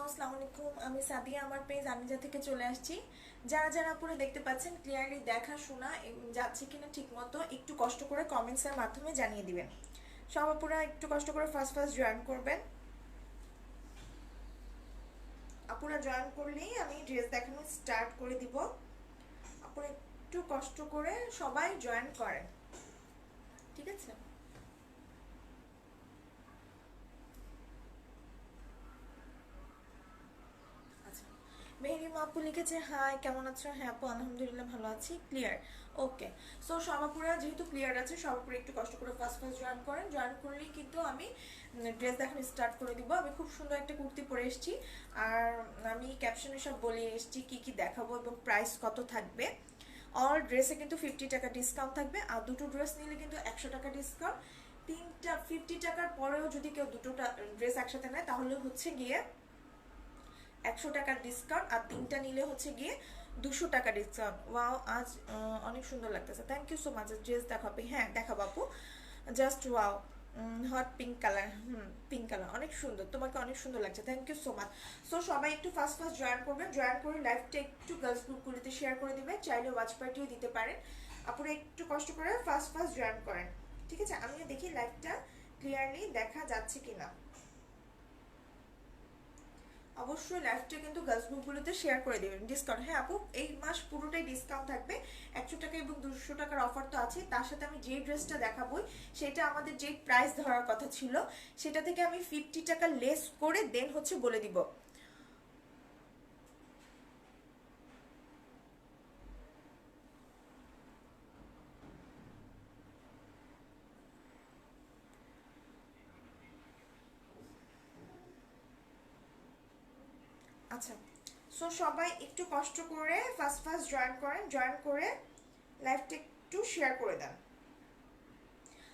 আসসালামু আলাইকুম। আমি সাদিয়া, আমার পেজ আমিজা থেকে চলে আসছি। যারা যারা পুরো দেখতে পাচ্ছেন, ক্লিয়ারলি দেখা শোনা যাচ্ছে কিনা ঠিক মতো একটু কষ্ট করে কমেন্টসের মাধ্যমে জানিয়ে দিবেন। সব আপুরা একটু কষ্ট করে ফার্স্ট ফার্স্ট জয়েন করবেন। আপুরা জয়েন করলেই আমি ড্রেস দেখানো স্টার্ট করে দিব। আপুরা একটু কষ্ট করে সবাই জয়েন করেন, ঠিক আছে? আচ্ছা, মেহরিমা আপু লিখেছে হাই, কেমন আছো? হ্যাঁ আপু, আলহামদুলিল্লাহ ভালো আছি। ক্লিয়ার, ওকে। সো সবাপুরা যেহেতু ক্লিয়ার আছে, সবাপুরা একটু কষ্ট করে ফার্স্ট ফার্স্ট জয়েন করেন। জয়েন করলেই কিন্তু আমি ড্রেস দেখানো স্টার্ট করে দিব। আমি খুব সুন্দর একটা কুর্তি পরে এসেছি, আর আমি ক্যাপশনে সব বলে এসেছি কি কি দেখাবো এবং প্রাইস কত থাকবে। অল ড্রেসে কিন্তু 50 টাকা ডিসকাউন্ট থাকবে, আর দুটো ড্রেস নিলে কিন্তু 100 টাকা ডিসকাউন্ট। তিনটা 50 টাকার পরেও যদি কেউ দুটো ড্রেস একসাথে নেয় তাহলে হচ্ছে গিয়ে 100 টাকার ডিসকাউন্ট, আর তিনটা নিলে হচ্ছে গিয়ে 200 টাকা ডিসকাউন্ট। ওয়াও, আজ অনেক সুন্দর লাগতেছে। Thank you so much. Dress দেখাবে? হ্যাঁ দেখাবো আপু। Just wow, hot pink colour. Pink colour অনেক সুন্দর, তোমাকে অনেক সুন্দর লাগছে। Thank you so much. So সবাই একটু ফার্স্ট ফার্স্ট জয়েন করবেন। জয়েন করে লাইভটা একটু গার্লস গ্রুপগুলিতে শেয়ার করে দিবেন, চাইলে ওয়াচ পার্টিও দিতে পারেন। আপুরা একটু কষ্ট করে ফার্স্ট ফার্স্ট জয়েন করেন, ঠিক আছে? আমিও দেখি লাইভটা ক্লিয়ারলি দেখা যাচ্ছে কিনা। অবশ্যই লাইভটা কিন্তু গার্লস গ্রুপগুলোতে শেয়ার করে দেবেন। ডিসকাউন্ট, হ্যাঁ আপু, এই মাস পুরোটাই ডিসকাউন্ট থাকবে। 100 টাকা এবং 200 টাকার অফার তো আছে, তার সাথে আমি যে ড্রেসটা দেখাবই সেটা আমাদের যে প্রাইস ধরার কথা ছিল সেটা থেকে আমি 50 টাকা লেস করে দেন হচ্ছে বলে দিব। আচ্ছা, সো সবাই একটু কষ্ট করে ফার্স্ট ফার্স্ট জয়েন করেন। জয়েন করে লাইভটা একটু শেয়ার করে দেন।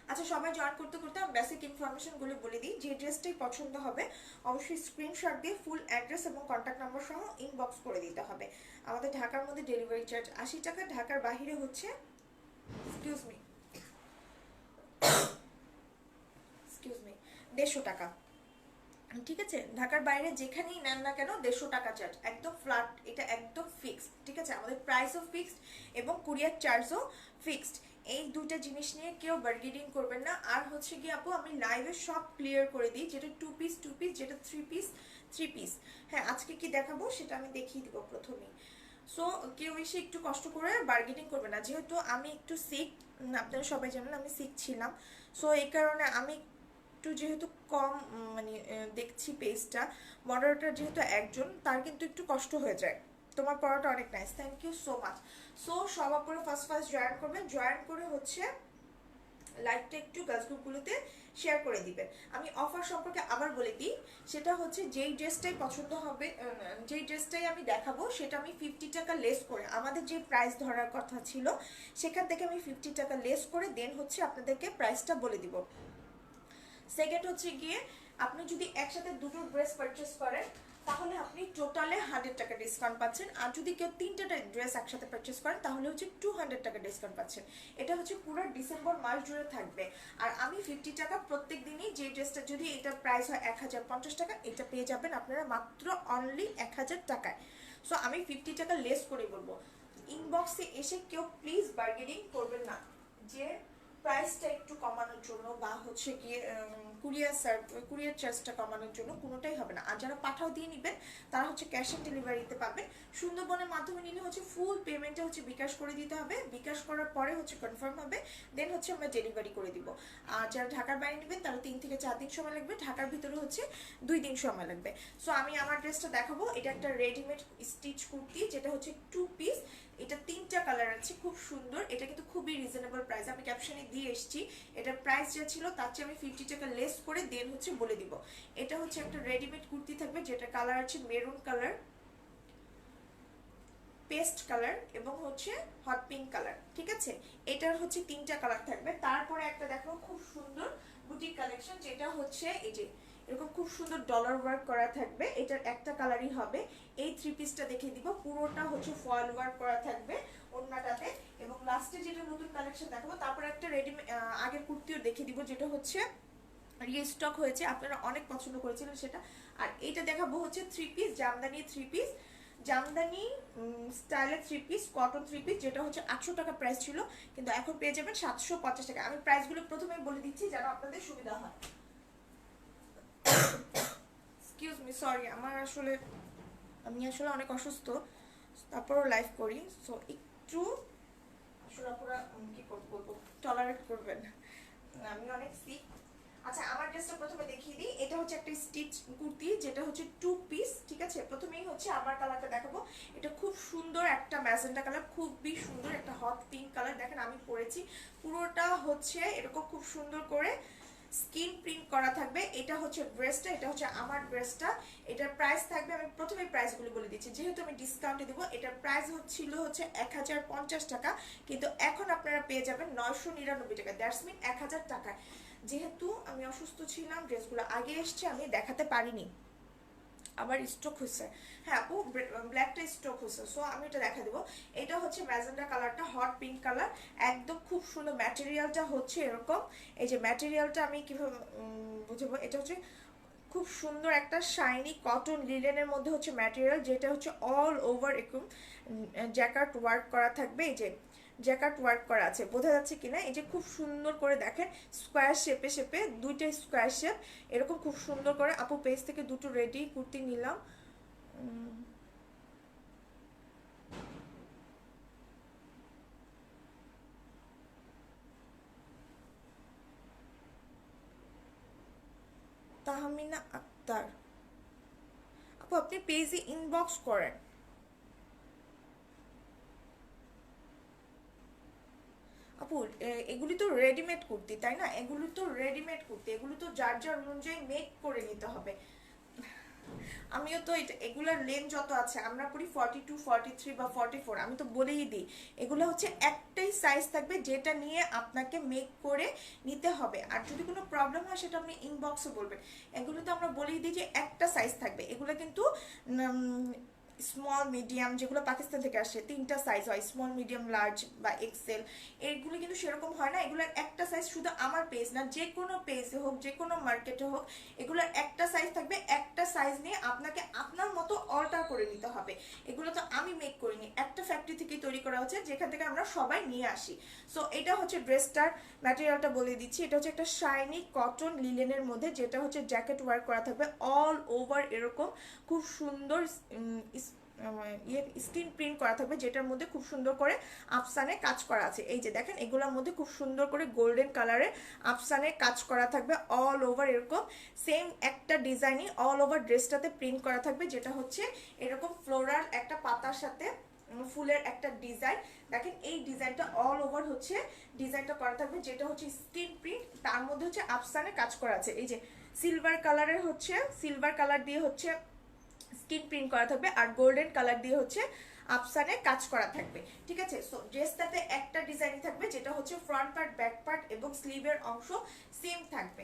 আচ্ছা, সবাই জয়েন করতে করতে আমি বেসিক ইনফরমেশনগুলো বলে দিই। যে ড্রেসটাই পছন্দ হবে অবশ্যই স্ক্রিনশট দিয়ে ফুল অ্যাড্রেস এবং কন্ট্যাক্ট নাম্বার সহ ইনবক্স করে দিতে হবে। আমাদের ঢাকার মধ্যে ডেলিভারি চার্জ 80 টাকা, ঢাকার বাহিরে হচ্ছে, এক্সকিউজ মি, 150 টাকা। ঠিক আছে, ঢাকার বাইরে যেখানেই নেন না কেন 150 টাকা চার্জ, একদম ফ্ল্যাট, এটা একদম ফিক্সড। ঠিক আছে, আমাদের প্রাইসও ফিক্সড এবং কুরিয়ার চার্জও ফিক্সড। এই দুইটা জিনিস নিয়ে কেউ বার্গেনিং করবেন না। আর হচ্ছে কি আপু, আমি লাইভে সব ক্লিয়ার করে দিই, যেটা টু পিস টু পিস, যেটা থ্রি পিস থ্রি পিস। হ্যাঁ, আজকে কি দেখাবো সেটা আমি দেখিয়ে দিব প্রথমেই। সো কেউ এসে একটু কষ্ট করে বার্গেনিং করবে না, যেহেতু আমি একটু সিক, আপনারা সবাই জানেন আমি সিক ছিলাম। সো এই কারণে আমি একটু যেহেতু কম মানে দেখছি পেজটা, মডারেটর যেহেতু একজন, তার কিন্তু একটু কষ্ট হয়ে যায়। তোমার পড়াটা অনেক nice, thank you so much. So সবার করে ফার্স্ট ফার্স্ট জয়েন করবেন। জয়েন করে হচ্ছে লাইভটা একটু গাছ গ্রুপগুলোতে শেয়ার করে দিবেন। আমি অফার সম্পর্কে আবার বলে দিই, সেটা হচ্ছে যেই ড্রেসটাই পছন্দ হবে, যেই ড্রেসটাই আমি দেখাবো সেটা আমি 50 টাকা লেস করে, আমাদের যে প্রাইস ধরার কথা ছিল সেখান থেকে আমি 50 টাকা লেস করে দেন হচ্ছে আপনাদেরকে প্রাইসটা বলে দিব। সেকেন্ড হচ্ছে গিয়ে, আপনি যদি একসাথে দুটো ড্রেস পারচেস করেন তাহলে আপনি টোটালে 100 টাকা ডিসকাউন্ট পাচ্ছেন। আর যদি কেউ তিনটা ড্রেস একসাথে পারচেস করেন তাহলে হচ্ছে 200 টাকা ডিসকাউন্ট পাচ্ছেন। এটা হচ্ছে পুরো ডিসেম্বর মাস জুড়ে থাকবে। আর আমি 50 টাকা প্রত্যেক দিনই, যে ড্রেসটা যদি এটার প্রাইস হয় 1050 টাকা, এটা পেয়ে যাবেন আপনারা মাত্র অনলি 1000 টাকায়। সো আমি 50 টাকা লেস করে বলবো। ইনবক্সে এসে কেউ প্লিজ বার্গেনিং করবেন না যে প্রাইসটা একটু কমানোর জন্য বা হচ্ছে গিয়ে কুরিয়ার চার্জটা কমানোর জন্য, কোনোটাই হবে না। আর যারা পাঠাও দিয়ে নেবেন তারা হচ্ছে ক্যাশ অন ডেলিভারিতে পাবেন। সুন্দরবনের মাধ্যমে নিলে হচ্ছে ফুল পেমেন্টটা হচ্ছে বিকাশ করে দিতে হবে, বিকাশ করার পরে হচ্ছে কনফার্ম হবে, দেন হচ্ছে আমরা ডেলিভারি করে দিব। আর যারা ঢাকার বাইরে নেবেন তারা 3 থেকে 4 দিন সময় লাগবে, ঢাকার ভিতরে হচ্ছে 2 দিন সময় লাগবে। সো আমি আমার ড্রেসটা দেখাবো। এটা একটা রেডিমেড স্টিচ কুর্তি, যেটা হচ্ছে টু পিস। এটা তিনটা কালার আছে, খুব সুন্দর। এটা কিন্তু খুবই রিজনেবল প্রাইস, আমি ক্যাপশনে দিয়ে এসেছি। এটার প্রাইস যা ছিল তার চেয়ে আমি 50 টাকা লেস করে দেন হচ্ছে বলে দিব। এটা হচ্ছে একটা রেডিমেড কুর্তি থাকবে, যেটা কালার আছে মেরুন কালার, পেস্ট কালার এবং হচ্ছে হট পিঙ্ক কালার। ঠিক আছে, এটার হচ্ছে তিনটা কালার থাকবে। তারপরে একটা দেখো খুব সুন্দর বুটিক কালেকশন, যেটা হচ্ছে এই যে এরকম খুব সুন্দর ডলার ওয়ার্ক করা থাকবে। এটার একটা কালারই হবে। এই থ্রি পিসটা দেখিয়ে দিব, পুরোটা হচ্ছে ফয়েল ওয়ার্ক করা থাকবে ওড়নাটাতে। এবং লাস্টে যেটা নতুন কালেকশন দেখাবো, তারপর একটা রেডি আগের কুর্তিও দেখিয়ে দিব, যেটা হচ্ছে রিস্টক হয়েছে, আপনারা অনেক পছন্দ করেছিলেন সেটা। আর এইটা দেখাবো হচ্ছে 3 পিস জামদানি 3 পিস, জামদানি স্টাইলের 3 পিস, কটন 3 পিস, যেটা হচ্ছে 800 টাকা প্রাইস ছিল, কিন্তু এখন পেয়ে যাবেন 750 টাকা। আমি প্রাইসগুলো প্রথমে বলে দিচ্ছি যেন আপনাদের সুবিধা হয়। এক্সকিউজ মি, সরি, আমি আসলে অনেক অসুস্থ, তারপরও লাইভ করি, সো একটু আসলে আপনারা কি বলবো, টলারেট করবেন, আমি অনেক সিক। আচ্ছা, আমার ড্রেসটা প্রথমে দেখিয়ে দিই। এটা হচ্ছে একটা স্টিচ কুর্তি, যেটা হচ্ছে 2 পিস, ঠিক আছে। প্রথমেই হচ্ছে আমার কালারটা দেখাবো। এটা খুব সুন্দর একটা ম্যাজেন্টা কালার, খুবই সুন্দর একটা হট পিঙ্ক কালার। দেখেন আমি পরেছি, পুরোটা হচ্ছে এরকম খুব সুন্দর করে স্কিন প্রিন্ট করা থাকবে। এটা হচ্ছে ড্রেসটা, এটা হচ্ছে আমার ড্রেসটা। এটার প্রাইস থাকবে, আমি প্রথমে প্রাইসগুলো বলে দিচ্ছি যেহেতু আমি ডিসকাউন্টে দেবো। এটার প্রাইস ছিল হচ্ছে 1050 টাকা, কিন্তু এখন আপনারা পেয়ে যাবেন 999 টাকা, দ্যাটস মিন 1000 টাকায়। যেহেতু আমি অসুস্থ ছিলাম, ড্রেসগুলো আগে এসছে, আমি দেখাতে পারিনি, আবার স্ট্রোক হচ্ছে। হ্যাঁ আপু, ব্ল্যাকটা স্ট্রোক হচ্ছে, সো আমি এটা দেখা দেবো। এটা হচ্ছে ম্যাজেন্ডা কালারটা, হট পিঙ্ক কালার, একদম খুব সুন্দর। ম্যাটেরিয়ালটা হচ্ছে এরকম, এই যে ম্যাটেরিয়ালটা আমি কিভাবে বুঝাবো, এটা হচ্ছে খুব সুন্দর একটা শাইনি কটন লিলেনের মধ্যে হচ্ছে ম্যাটেরিয়াল, যেটা হচ্ছে অল ওভার এরকম জ্যাকার্ট ওয়ার্ক করা থাকবে। এই যে জ্যাকার্ট ওয়ার্ক করা আছে, বোঝা যাচ্ছে কিনা, এই যে খুব সুন্দর করে দেখেন, স্কোয়ার শেপে শেপে দুইটা স্কোয়ার শেপ, এরকম খুব সুন্দর করে। আপু পেজ থেকে দুটো রেডি কুর্তি নিলাম। তাহমিনা আক্তার, আপু আপনি পেজে ইনবক্স করেন। আপু এগুলি তো রেডিমেড কুর্তি, তাই না? এগুলি তো রেডিমেড কুর্তি, এগুলি তো যার যার অনুযায়ী মেক করে নিতে হবে। আমিও তো এগুলার লেন্থ যত আছে, আমরা করি 42, 43 বা 44, আমি তো বলেই দিই এগুলো হচ্ছে একটাই সাইজ থাকবে, যেটা নিয়ে আপনাকে মেক করে নিতে হবে। আর যদি কোনো প্রবলেম হয় সেটা আপনি ইনবক্সে বলবেন। এগুলো তো আমরা বলেই দিই যে একটা সাইজ থাকবে। এগুলো কিন্তু স্মল মিডিয়াম, যেগুলো পাকিস্তান থেকে আসে, 3টা সাইজ হয়, স্মল মিডিয়াম লার্জ বা এক্সেল। এগুলো কিন্তু সেরকম হয় না, এগুলোর একটা সাইজ। শুধু আমার পেজ না, যে কোনো পেজে হোক, যে কোনো মার্কেটে হোক, এগুলোর একটা সাইজ থাকবে। একটা সাইজ নিয়ে আপনাকে আপনার মতো অল্টার করে নিতে হবে। এগুলো তো আমি মেক করিনি, একটা ফ্যাক্টরি থেকেই তৈরি করা হচ্ছে, যেখান থেকে আমরা সবাই নিয়ে আসি। সো এটা হচ্ছে ড্রেসটার ম্যাটেরিয়ালটা বলে দিচ্ছি। এটা হচ্ছে একটা শাইনি কটন লিলেনের মধ্যে, যেটা হচ্ছে জ্যাকেট ওয়ার্ক করা থাকবে অল ওভার, এরকম খুব সুন্দর স্ক্রিন প্রিন্ট করা থাকবে, যেটার মধ্যে খুব সুন্দর করে আফসানে কাজ করা আছে। এই যে দেখেন, এগুলোর মধ্যে খুব সুন্দর করে গোল্ডেন কালারে আফসানে কাজ করা থাকবে অল ওভার, এরকম সেম একটা ডিজাইনই অল ওভার ড্রেসটাতে প্রিন্ট করা থাকবে, যেটা হচ্ছে এরকম ফ্লোরাল একটা পাতার সাথে ফুলের একটা ডিজাইন। দেখেন এই ডিজাইনটা অল ওভার হচ্ছে ডিজাইনটা করা থাকবে, যেটা হচ্ছে স্ক্রিন প্রিন্ট, তার মধ্যে হচ্ছে আফসানে কাজ করা আছে। এই যে সিলভার কালারের হচ্ছে, সিলভার কালার দিয়ে হচ্ছে স্কিন প্রিন্ট করা থাকবে, আর গোল্ডেন কালার দিয়ে হচ্ছে আফসানে কাজ করা থাকবে, ঠিক আছে। সো ড্রেসটাতে একটা ডিজাইন থাকবে, যেটা হচ্ছে ফ্রন্ট পার্ট, ব্যাক পার্ট এবং স্লিভের অংশ সেম থাকবে।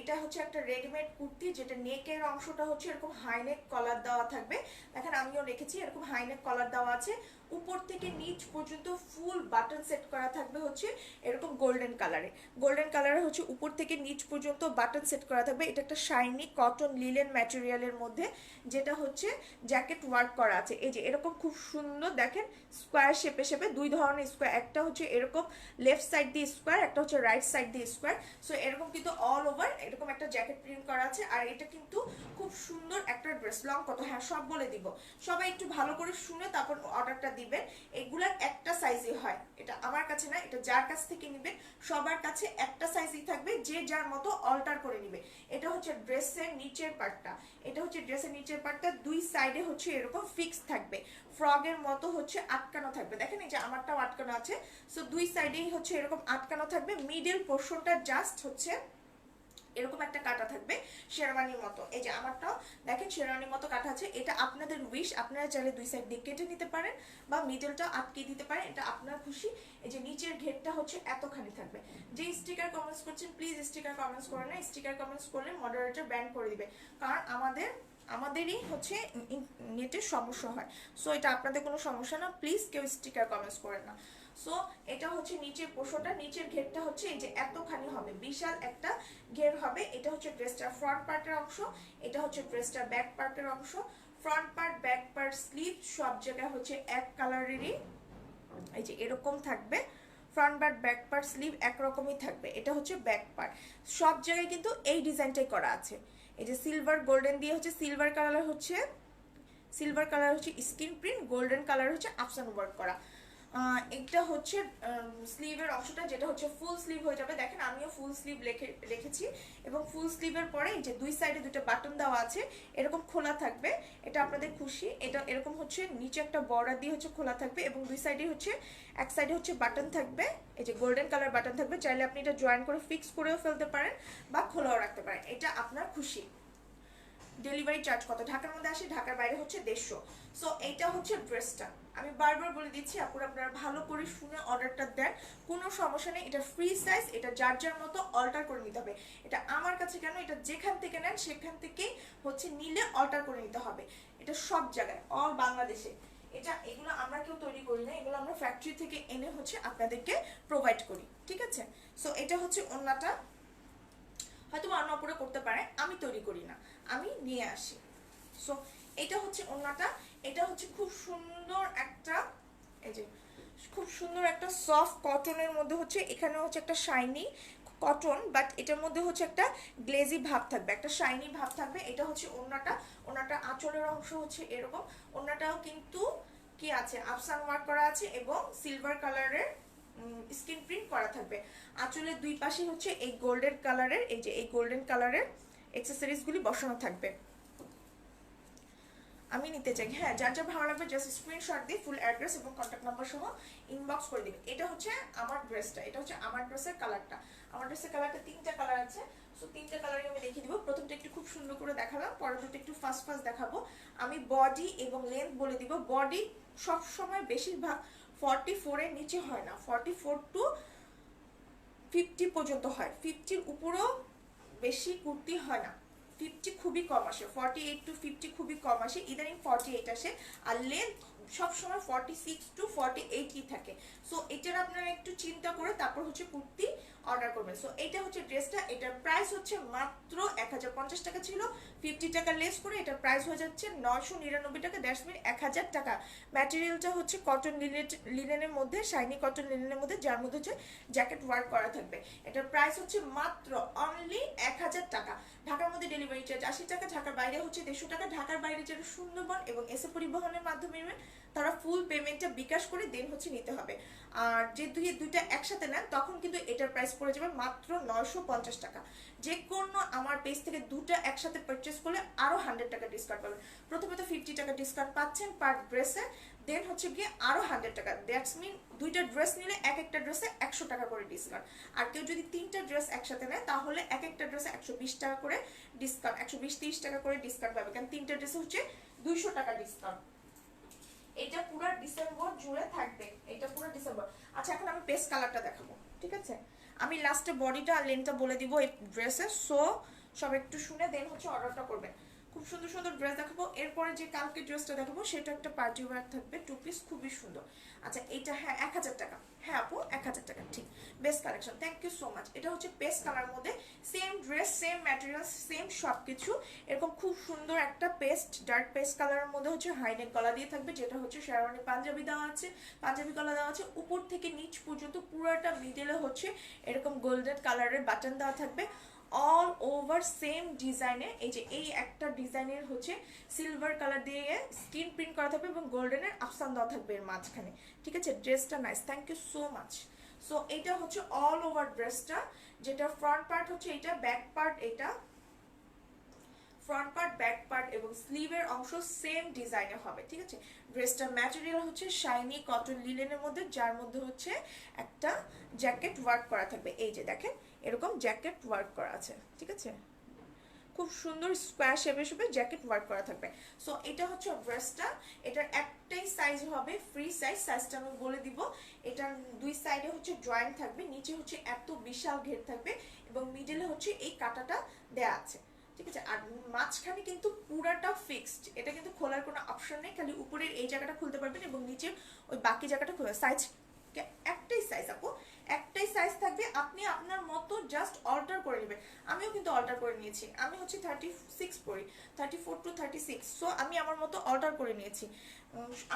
এটা হচ্ছে একটা রেডিমেড কুর্তি, যেটা নেকের অংশটা হচ্ছে এরকম হাইনেক কলার দেওয়া থাকবে। দেখেন আমিও রেখেছি, এরকম হাইনেক কলার দেওয়া আছে। উপর থেকে নিচ পর্যন্ত ফুল বাটন সেট করা থাকবে হচ্ছে এরকম গোল্ডেন কালারে। গোল্ডেন কালারে হচ্ছে উপর থেকে নিচ পর্যন্ত বাটন সেট করা থাকবে। এটা একটা শাইনি কটন লিলেন ম্যাটেরিয়ালের মধ্যে, যেটা হচ্ছে জ্যাকেট ওয়ার্ক করা আছে। এই যে এরকম খুব সুন্দর দেখেন, স্কোয়ার শেপে শেপে দুই ধরনের স্কোয়ার, একটা হচ্ছে এরকম লেফট সাইড দিয়ে স্কোয়ার, একটা হচ্ছে রাইট সাইড দিয়ে স্কোয়ার। সো এরকম কিন্তু অল ওভার এরকম একটা জ্যাকেট প্রিন্ট করা আছে। আর এটা কিন্তু খুব সুন্দর একটা ড্রেস। লং কত, হ্যাঁ সব বলে দিব, সবাই একটু ভালো করে শুনে তারপর অর্ডারটা দিবেন। এগুলার একটা সাইজই হয়, এটা আমার কাছে না, এটা যার কাছ থেকে নেবেন সবার কাছে একটা সাইজই থাকবে, যে যার মতো অল্টার করে নিবে। এটা হচ্ছে ড্রেসের নিচের পার্টটা, এটা হচ্ছে ড্রেসের নিচের পার্টটা, দুই সাইডে হচ্ছে এরকম ফিক্স থাকবে, ফ্রগের মতো হচ্ছে আটকানো থাকবে। দেখেন এই যে আমারটাও আটকানো আছে। সো দুই সাইডেই হচ্ছে এরকম আটকানো থাকবে, মিডল পোর্শনটা জাস্ট হচ্ছে এরকম একটা কাটা থাকবে শেরওয়ানির মতো। এই যে আমারটাও দেখেন শেরওয়ানির মতো কাটা আছে। এটা আপনাদের উইশ, আপনারা চাইলে দুই সাইড দিয়ে কেটে নিতে পারেন বা মিডলটা আটকে দিতে পারেন, এটা আপনার খুশি। এই যে নিচের ঘেরটা হচ্ছে এতখানি থাকবে। যে স্টিকার কমেন্টস করছেন প্লিজ স্টিকার কমেন্টস করে না, স্টিকার কমেন্টস করলে মডারেটর ব্যান করে দিবে, কারণ আমাদেরই হচ্ছে নেটের সমস্যা হয়। সো এটা আপনাদের কোনো সমস্যা না, প্লিজ কেউ স্টিকার কমেন্টস করেন না। সো এটা হচ্ছে নিচের পোর্শনটা, নিচের ঘেরটা হচ্ছে এই যে এতখানি হবে, বিশাল একটা ঘের হবে। এটা হচ্ছে ড্রেসটার ফ্রন্ট পার্টের অংশ, এটা হচ্ছে ড্রেসটার ব্যাক পার্টের অংশ। Front part, back part, sleeve সব জায়গায় হচ্ছে এক কালারেরই এই যে এরকম থাকবে। Front part, back part, sleeve একরকমই থাকবে। এটা হচ্ছে ব্যাক পার্ট, সব জায়গায় কিন্তু এই ডিজাইনটাই করা আছে। এই যে সিলভার গোল্ডেন দিয়ে হচ্ছে, সিলভার কালার হচ্ছে স্কিন প্রিন্ট, গোল্ডেন কালার হচ্ছে আফসান ওয়ার্ক করা। এটা হচ্ছে স্লিভের অংশটা, যেটা হচ্ছে ফুল স্লিভ হয়ে যাবে। দেখেন আমিও ফুল স্লিভ রেখেছি, এবং ফুল স্লিভের পরে এই যে দুই সাইডে দুটো বাটন দেওয়া আছে, এরকম খোলা থাকবে। এটা আপনাদের খুশি, এটা এরকম হচ্ছে নিচে একটা বর্ডার দিয়ে হচ্ছে খোলা থাকবে, এবং দুই সাইডে হচ্ছে, এক সাইডে হচ্ছে বাটন থাকবে, এই যে গোল্ডেন কালার বাটন থাকবে। চাইলে আপনি এটা জয়েন করে ফিক্স করেও ফেলতে পারেন বা খোলাও রাখতে পারেন, এটা আপনার খুশি। ডেলিভারি চার্জ কত? ঢাকার মধ্যে আসে, ঢাকার বাইরে হচ্ছে 150। সো এইটা হচ্ছে ড্রেসটা। আমি বারবার বলে দিচ্ছি আপুরা, আপনারা ভালো করে শুনে অর্ডারটা দেন, কোনো সমস্যা নেই। এটা ফ্রি সাইজ, এটা যার যার মতো অল্টার করে নিতে হবে। এটা আমার কাছে কেন, এটা যেখান থেকে নেন সেখান থেকেই হচ্ছে নিলে অল্টার করে নিতে হবে। এটা সব জায়গায়, অল বাংলাদেশে। এগুলো আমরা কেউ তৈরি করি না, এগুলো আমরা ফ্যাক্টরি থেকে এনে হচ্ছে আপনাদেরকে প্রোভাইড করি, ঠিক আছে। সো এটা হচ্ছে ওন্নাটা, হয়তো অন্য অপরে করতে পারে, আমি তৈরি করি না, আমি নিয়ে আসি। সো এটা হচ্ছে ওন্নাটা। এটা হচ্ছে খুব সুন্দর একটা, এই যে খুব সুন্দর একটা সফট কটনের মধ্যে হচ্ছে, এখানে হচ্ছে একটা শাইনি কটন, বাট এটার মধ্যে হচ্ছে একটা গ্লেজি ভাব থাকবে, একটা শাইনি ভাব থাকবে। এটা হচ্ছে ওন্নাটা। ওন্নাটা আঁচলের অংশ হচ্ছে এরকম। ওন্নাটাও কিন্তু কি আছে, আফসান ওয়ার্ক করা আছে এবং সিলভার কালারের স্কিন প্রিন্ট করা থাকবে। আঁচলের দুই পাশে হচ্ছে এই গোল্ডেন কালারের, এই যে এই গোল্ডেন কালারের অ্যাকসেসরিজ গুলি বসানো থাকবে। আমি নিতে চাই, হ্যাঁ, যার যার ভালো লাগবে জাস্ট স্ক্রিনশট দিয়ে ফুল অ্যাড্রেস এবং কন্ট্যাক্ট নাম্বার সহ ইনবক্স করে দিবে। এটা হচ্ছে আমার ড্রেসটা, এটা হচ্ছে আমার ড্রেসের কালারটা। আমার ড্রেসের কালারটা তিনটা কালার আছে। সো তিনটা কালারই আমি দেখিয়ে দিব। প্রথমটা একটু খুব সুন্দর করে দেখালাম, পরের দুটো একটু ফাস্ট ফাস্ট দেখাবো। আমি বডি এবং লেন্থ বলে দিব। বডি সব সময় বেশিরভাগ 44 এর নিচে হয় না, 44 টু 50 পর্যন্ত হয়। 50-র উপরেও বেশি কুর্তি হয় না, 50 খুবই কম আসে, 48 টু 50 খুবই কম আসে, ইদানিং 48 আসে। আর লেন্থ সবসময় 46 টু 48ই থাকে। সো এটার আপনারা একটু চিন্তা করে তারপর হচ্ছে কুর্তি অর্ডার করবেন। সো এটা হচ্ছে ড্রেসটা, এটার প্রাইস হচ্ছে মাত্র 1050 টাকা ছিল, 50 টাকা লেস করে এটার প্রাইস হয়ে যাচ্ছে 999 টাকা, দ্যাটস মিন 1000 টাকা। ম্যাটেরিয়ালটা হচ্ছে কটন লিনেনের মধ্যে, শাইনি কটন লিনেনের মধ্যে, যার মধ্যে হচ্ছে জ্যাকেট ওয়ার্ক করা থাকবে। এটার প্রাইস হচ্ছে মাত্র অনলি 1000 টাকা। ঢাকার মধ্যে ডেলিভারি চার্জ 80 টাকা, ঢাকার বাইরে হচ্ছে 150 টাকা। ঢাকার বাইরে যারা সুন্দরবন এবং এসে পরিবহনের মাধ্যমে নেবেন তারা ফুল পেমেন্টটা বিকাশ করে দেন হচ্ছে নিতে হবে। আর যে দুইটা একসাথে নেন তখন কিন্তু এটার প্রাইস পড়ে যাবে মাত্র 950 টাকা। যে কোনো আমার পেজ থেকে দুটো একসাথে পারচেস করলে আরো 100 টাকা ডিসকাউন্ট পাবেন। প্রথমে তো 50 টাকা ডিসকাউন্ট পাচ্ছেন পার ড্রেসে, দেন হচ্ছে গিয়ে আরো 100 টাকা, দ্যাটস মিন দুইটা ড্রেস নিলে এক একটা ড্রেসে 100 টাকা করে ডিসকাউন্ট। আর কেউ যদি তিনটা ড্রেস একসাথে নেয় তাহলে এক একটা ড্রেসে 120 টাকা করে ডিসকাউন্ট, 120-30 টাকা করে ডিসকাউন্ট পাবে, কারণ তিনটা ড্রেসে হচ্ছে 200 টাকা ডিসকাউন্ট। এটা পুরো ডিসেম্বর জুড়ে থাকবে, এটা পুরো ডিসেম্বর। আচ্ছা এখন আমি পেস্ট কালারটা দেখাবো, ঠিক আছে। আমি লাস্টে বডিটা আর লেন্থটা বলে দিব এই ড্রেসের। সো সব একটু শুনে দেন হচ্ছে অর্ডারটা করবেন। খুব সুন্দর সুন্দর ড্রেস দেখাবো। এরপরে যে কালকে ড্রেসটা দেখাবো সেটা একটা পার্টি ওয়্যার থাকবে, 2 পিস, খুবই সুন্দর। আচ্ছা এইটা, হ্যাঁ 1000 টাকা, হ্যাঁ আপু 1000 টাকা, ঠিক। Best collection, thank you so much. এটা হচ্ছে পেস্ট কালার মধ্যে, same dress, same material, same সব কিছু। এরকম খুব সুন্দর একটা পেস্ট, ডার্ক পেস্ট কালারের মধ্যে হচ্ছে হাইনেক গলা দিয়ে থাকবে, যেটা হচ্ছে শেরওয়ানি পাঞ্জাবি দেওয়া আছে, পাঞ্জাবি গলা দেওয়া আছে। উপর থেকে নিচ পর্যন্ত পুরোটা মিডলে হচ্ছে এরকম গোল্ডেন কালারের বাটন দেওয়া থাকবে, অল ওভার সেম ডিজাইনে। এই যে এই একটা ডিজাইনের হচ্ছে সিলভার কালার দিয়ে স্কিন প্রিন্ট করা থাকবে এবং গোল্ডেনের আফসান দেওয়া থাকবে এর মাঝখানে, ঠিক আছে। ড্রেসটা nice, thank you so much. So এইটা হচ্ছে অল ওভার ড্রেসটা, যেটা ফ্রন্ট পার্ট হচ্ছে এটা, ব্যাক পার্ট এটা, ফ্রন্ট পার্ট, ব্যাক পার্ট এবং স্লিভের অংশ সেম ডিজাইনে হবে, ঠিক আছে। ড্রেসটার ম্যাটেরিয়াল হচ্ছে শাইনি কটন লিনেনের মধ্যে, যার মধ্যে হচ্ছে একটা জ্যাকেট ওয়ার্ক করা থাকবে। এই যে দেখেন এরকম জ্যাকেট ওয়ার্ক করা আছে, ঠিক আছে। খুব সুন্দর স্কোয়ার শেপে জ্যাকেট ওয়ার্ক করা থাকবে। সো এটা হচ্ছে ড্রেসটা। এটার একটাই সাইজ হবে, ফ্রি সাইজ, সাইজটা আমি বলে দিব। এটার দুই সাইডে হচ্ছে জয়েন্ট থাকবে, নিচে হচ্ছে এত বিশাল ঘের থাকবে এবং মিডলে হচ্ছে এই কাটাটা দেয়া আছে, ঠিক আছে। আর মাঝখানে কিন্তু পুরাটা ফিক্সড, এটা কিন্তু খোলার কোনো অপশন নেই, খালি উপরের এই জায়গাটা খুলতে পারবেন এবং নিচের ওই বাকি জায়গাটা খোলা। সাইজ একটাই সাইজ আপু, একটাই সাইজ থাকবে, আপনি আপনার মতো জাস্ট অল্টার করে নেবেন। আমিও কিন্তু অল্টার করে নিয়েছি, আমি হচ্ছে 36 পরি, 34 to 36, সো আমি আমার মতো অল্টার করে নিয়েছি।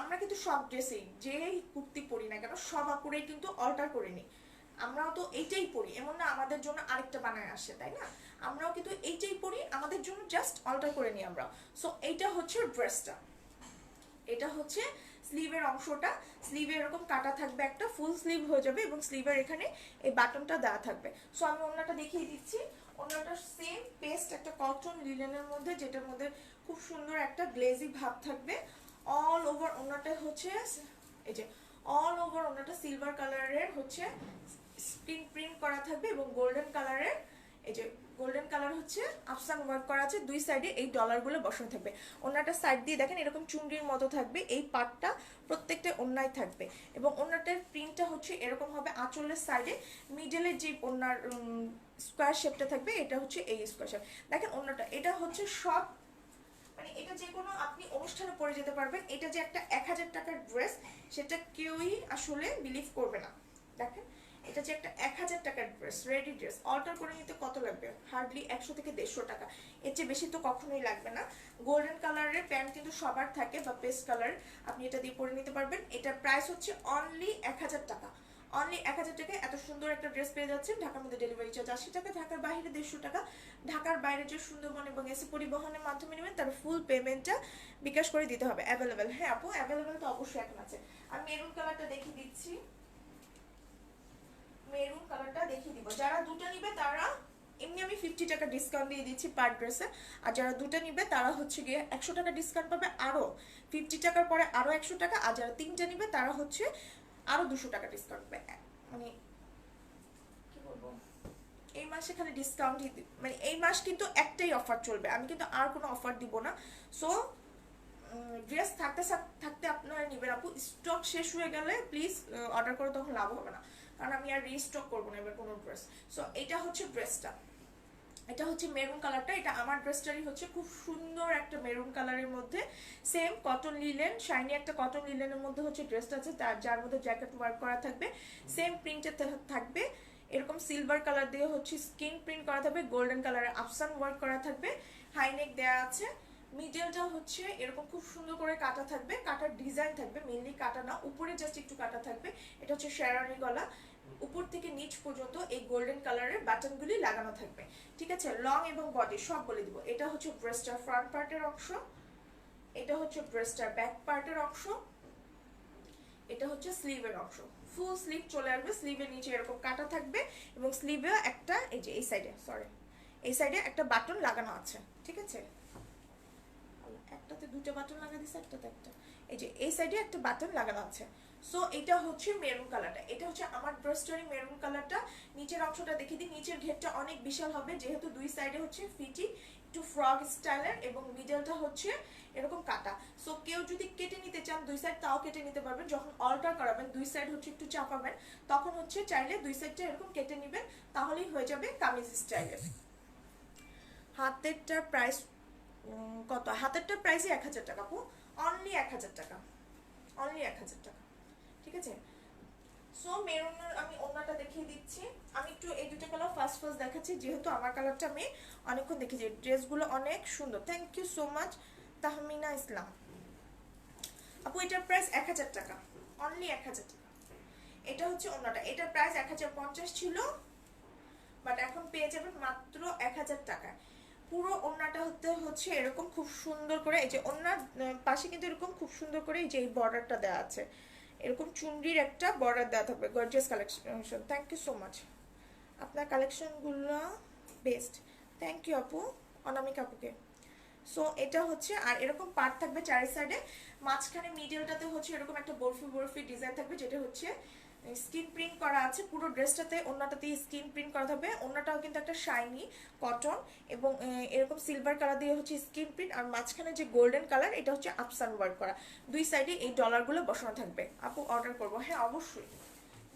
আমরা কিন্তু সব ড্রেসেই যেই কুর্তি পরি না কেন সব আপুরেই কিন্তু অল্টার করে নিই। আমরাও তো এইটাই পরি, এমন না আমাদের জন্য আরেকটা বানায় আসে, তাই না? আমরাও কিন্তু এইটাই পরি, আমাদের জন্য জাস্ট অল্টার করে নিই আমরা। সো এইটা হচ্ছে ড্রেসটা, এটা হচ্ছে স্লিভের অংশটা। স্লিভে এরকম কাটা থাকবে, একটা ফুল স্লিভ হয়ে যাবে এবং স্লিভের এখানে এই বাটনটা দেওয়া থাকবে। সো আমি ওড়নাটা দেখিয়ে দিচ্ছি। ওড়নাটা সেম পেস্ট একটা কটন লিনেনের মধ্যে, যেটার মধ্যে খুব সুন্দর একটা গ্লেজি ভাব থাকবে। অল ওভার ওড়নাটা হচ্ছে এই যে অল ওভার ওড়নাটা সিলভার কালারের হচ্ছে স্ক্রিন প্রিন্ট করা থাকবে এবং গোল্ডেন কালারের, এই যে গোল্ডেন কালার হচ্ছে আফসান ওয়ার্ক করা আছে, দুই সাইডে এই ডলারগুলো বসানো থাকবে। ওনাটা সাইড দিয়ে দেখেন এরকম চুনরির মতো থাকবে, এই পার্টটা প্রত্যেকটা ওন্নায় থাকবে এবং ওন্নাটার প্রিন্টটা হচ্ছে এরকম হবে আঁচলের সাইডে, মিডলের যে ওন্নার স্কোয়ার শেপটা থাকবে এটা হচ্ছে এই স্কোয়ার শেপ। দেখেন ওন্নাটা এটা হচ্ছে সব, মানে এটা যে কোনো আপনি অনুষ্ঠানে পরে যেতে পারবেন। এটা যে একটা 1000 টাকার ড্রেস সেটা কেউই আসলে বিলিভ করবে না। দেখেন এটা যে একটা 1000 টাকার ড্রেস, রেডি ড্রেস, অল্টার করে নিতে কত লাগবে? হার্ডলি 100 থেকে 150 টাকা, এর চেয়ে বেশি তো কখনোই লাগবে না। গোল্ডেন কালারের প্যান্ট কিন্তু সবার থাকে বা পেস্ট কালার, আপনি এটা দিয়ে পরে নিতে পারবেন। এটার প্রাইস হচ্ছে অনলি 1000 টাকা। অনলি 1000 টাকায় এত সুন্দর একটা ড্রেস পেয়ে যাচ্ছেন। ঢাকার মধ্যে ডেলিভারি চার্জ 80 টাকা, ঢাকার বাইরে 150 টাকা। ঢাকার বাইরে যে সুন্দরবন এবং এসি পরিবহনের মাধ্যমে নেবেন তার ফুল পেমেন্টটা বিকাশ করে দিতে হবে। অ্যাভেলেবেল, হ্যাঁ আপু অ্যাভেলেবেল তো অবশ্যই এখন আছে। আমি মেরুন কালারটা দেখিয়ে দিচ্ছি, মেরুন কালারটা দেখিয়ে দিব। যারা দুটো নিবে তারা এমনি আমি 50 টাকা ডিসকাউন্ট দিয়ে দিচ্ছি পার ড্রেসে, আর যারা দুটো নিবে তারা হচ্ছে গিয়ে 100 টাকা ডিসকাউন্ট পাবে, আরও 50 টাকার পরে আরও 100 টাকা, আর যারা তিনটা নিবে তারা হচ্ছে আরও 200 টাকা ডিসকাউন্ট পাবে। মানে কি বলবো, এই মাসে খালি ডিসকাউন্টই, মানে এই মাস কিন্তু একটাই অফার চলবে, আমি কিন্তু আর কোনো অফার দিব না। সো ড্রেস থাকতে থাকতে আপনারা নেবেন আপু, স্টক শেষ হয়ে গেলে প্লিজ অর্ডার করে তখন লাভ হবে না, কারণ আমি আর রিস্টক করবো না এবার কোনো ড্রেস। সো এটা হচ্ছে ড্রেসটা, এটা হচ্ছে মেরুন কালারটা, এটা আমার ড্রেসটারই হচ্ছে খুব সুন্দর একটা মেরুন কালারের মধ্যে সেম কটন লিলেন, শাইনি একটা কটন লিলেনের মধ্যে হচ্ছে ড্রেসটা আছে, যার মধ্যে জ্যাকেট ওয়ার্ক করা থাকবে, সেম প্রিন্টের থাকবে, এরকম সিলভার কালার দিয়ে হচ্ছে স্কিন প্রিন্ট করা থাকবে, গোল্ডেন কালারের আফসান ওয়ার্ক করা থাকবে, হাইনেক দেওয়া আছে, মিডলটা হচ্ছে এরকম খুব সুন্দর করে কাটা থাকবে, কাটার ডিজাইন থাকবে, মেনলি কাটা না, উপরে জাস্ট একটু কাটা থাকবে। এটা হচ্ছে শেরানি গলা, উপর থেকে নিচ পর্যন্ত এই গোল্ডেন কালারের বাটনগুলি লাগানো থাকবে। ঠিক আছে, লং এবং বডি সব বলে দিব। এটা হচ্ছে ব্রেস্টার ফ্রন্ট পার্টের অংশ, এটা হচ্ছে ব্রেস্টার ব্যাক পার্টের অংশ, এটা হচ্ছে স্লিভের অংশ। ফুল স্লিভ চলে আসবে, স্লিভের নিচে এরকম কাটা থাকবে এবং স্লিভে একটা এই যে এই সাইডে, সরি এই সাইডে একটা বাটন লাগানো আছে। ঠিক আছে, একটাতে দুটো বাটন লাগা দিছে, একটাতে একটা, এই যে এই সাইডে একটা বাটন লাগানো আছে। সো এটা হচ্ছে মেরুন কালারটা, এটা হচ্ছে আমার ড্রেসটারই মেরুন কালারটা। নিচের অংশটা দেখিয়ে দিই, নিচের ঘেরটা অনেক বিশাল হবে যেহেতু দুই সাইডে হচ্ছে ফিটি একটু ফ্রক স্টাইলের এবং মিডলটা হচ্ছে এরকম কাটা। সো কেউ যদি কেটে নিতে চান দুই সাইড তাও কেটে নিতে পারবেন, যখন অল্টার করাবেন দুই সাইড হচ্ছে একটু চাপাবেন, তখন হচ্ছে চাইলে দুই সাইডটা এরকম কেটে নেবেন, তাহলেই হয়ে যাবে কামিজ স্টাইলের। হাতেরটার প্রাইস কত? হাতেরটার প্রাইসই 1000 টাকা আপু, অনলি 1000 টাকা, অনলি 1000 টাকা। ঠিক আছে, সো মেরুনের আমি ওড়নাটা দেখিয়ে দিচ্ছি। আমি একটু এই দুটো কালার ফার্স্ট ফার্স্ট দেখাচ্ছি যেহেতু আমার কালারটা আমি অনেকক্ষণ দেখেছি। ড্রেসগুলো অনেক সুন্দর, thank you so much Tahmina Islam আপু। এটার প্রাইস 1000 টাকা, অনলি 1000 টাকা। এটা হচ্ছে ওড়নাটা, এটার প্রাইস 1050 ছিল, বাট এখন পেয়ে যাবেন মাত্র 1000 টাকায়। পুরো ওড়নাটা হচ্ছে এরকম খুব সুন্দর করে, এই যে ওড়নার পাশে কিন্তু এরকম খুব সুন্দর করে এই যে এই বর্ডারটা দেওয়া আছে, এরকম চুনরির একটা বর্ডার দেওয়া থাকবে। Gorgeous collection, thank you so much, আপনার কালেকশনগুলো বেস্ট, থ্যাংক ইউ আপু, অনামিকা আপুকে। সো এটা হচ্ছে, আর এরকম পার্ট থাকবে চারি সাইডে, মাঝখানে মিডলটাতে হচ্ছে এরকম একটা বরফি বরফি ডিজাইন থাকবে যেটা হচ্ছে স্কিন প্রিন্ট করা আছে পুরো ড্রেসটাতে, ওড়নাটাতে স্কিন প্রিন্ট করা থাকবে। ওড়নাটাও কিন্তু একটা শাইনি কটন এবং এরকম সিলভার কালার দিয়ে হচ্ছে স্কিন প্রিন্ট, আর মাঝখানে যে গোল্ডেন কালার এটা হচ্ছে আফসান ওয়ার্ক করা, দুই সাইডে এই ডলারগুলো বসানো থাকবে। আপু অর্ডার করবো? হ্যাঁ অবশ্যই,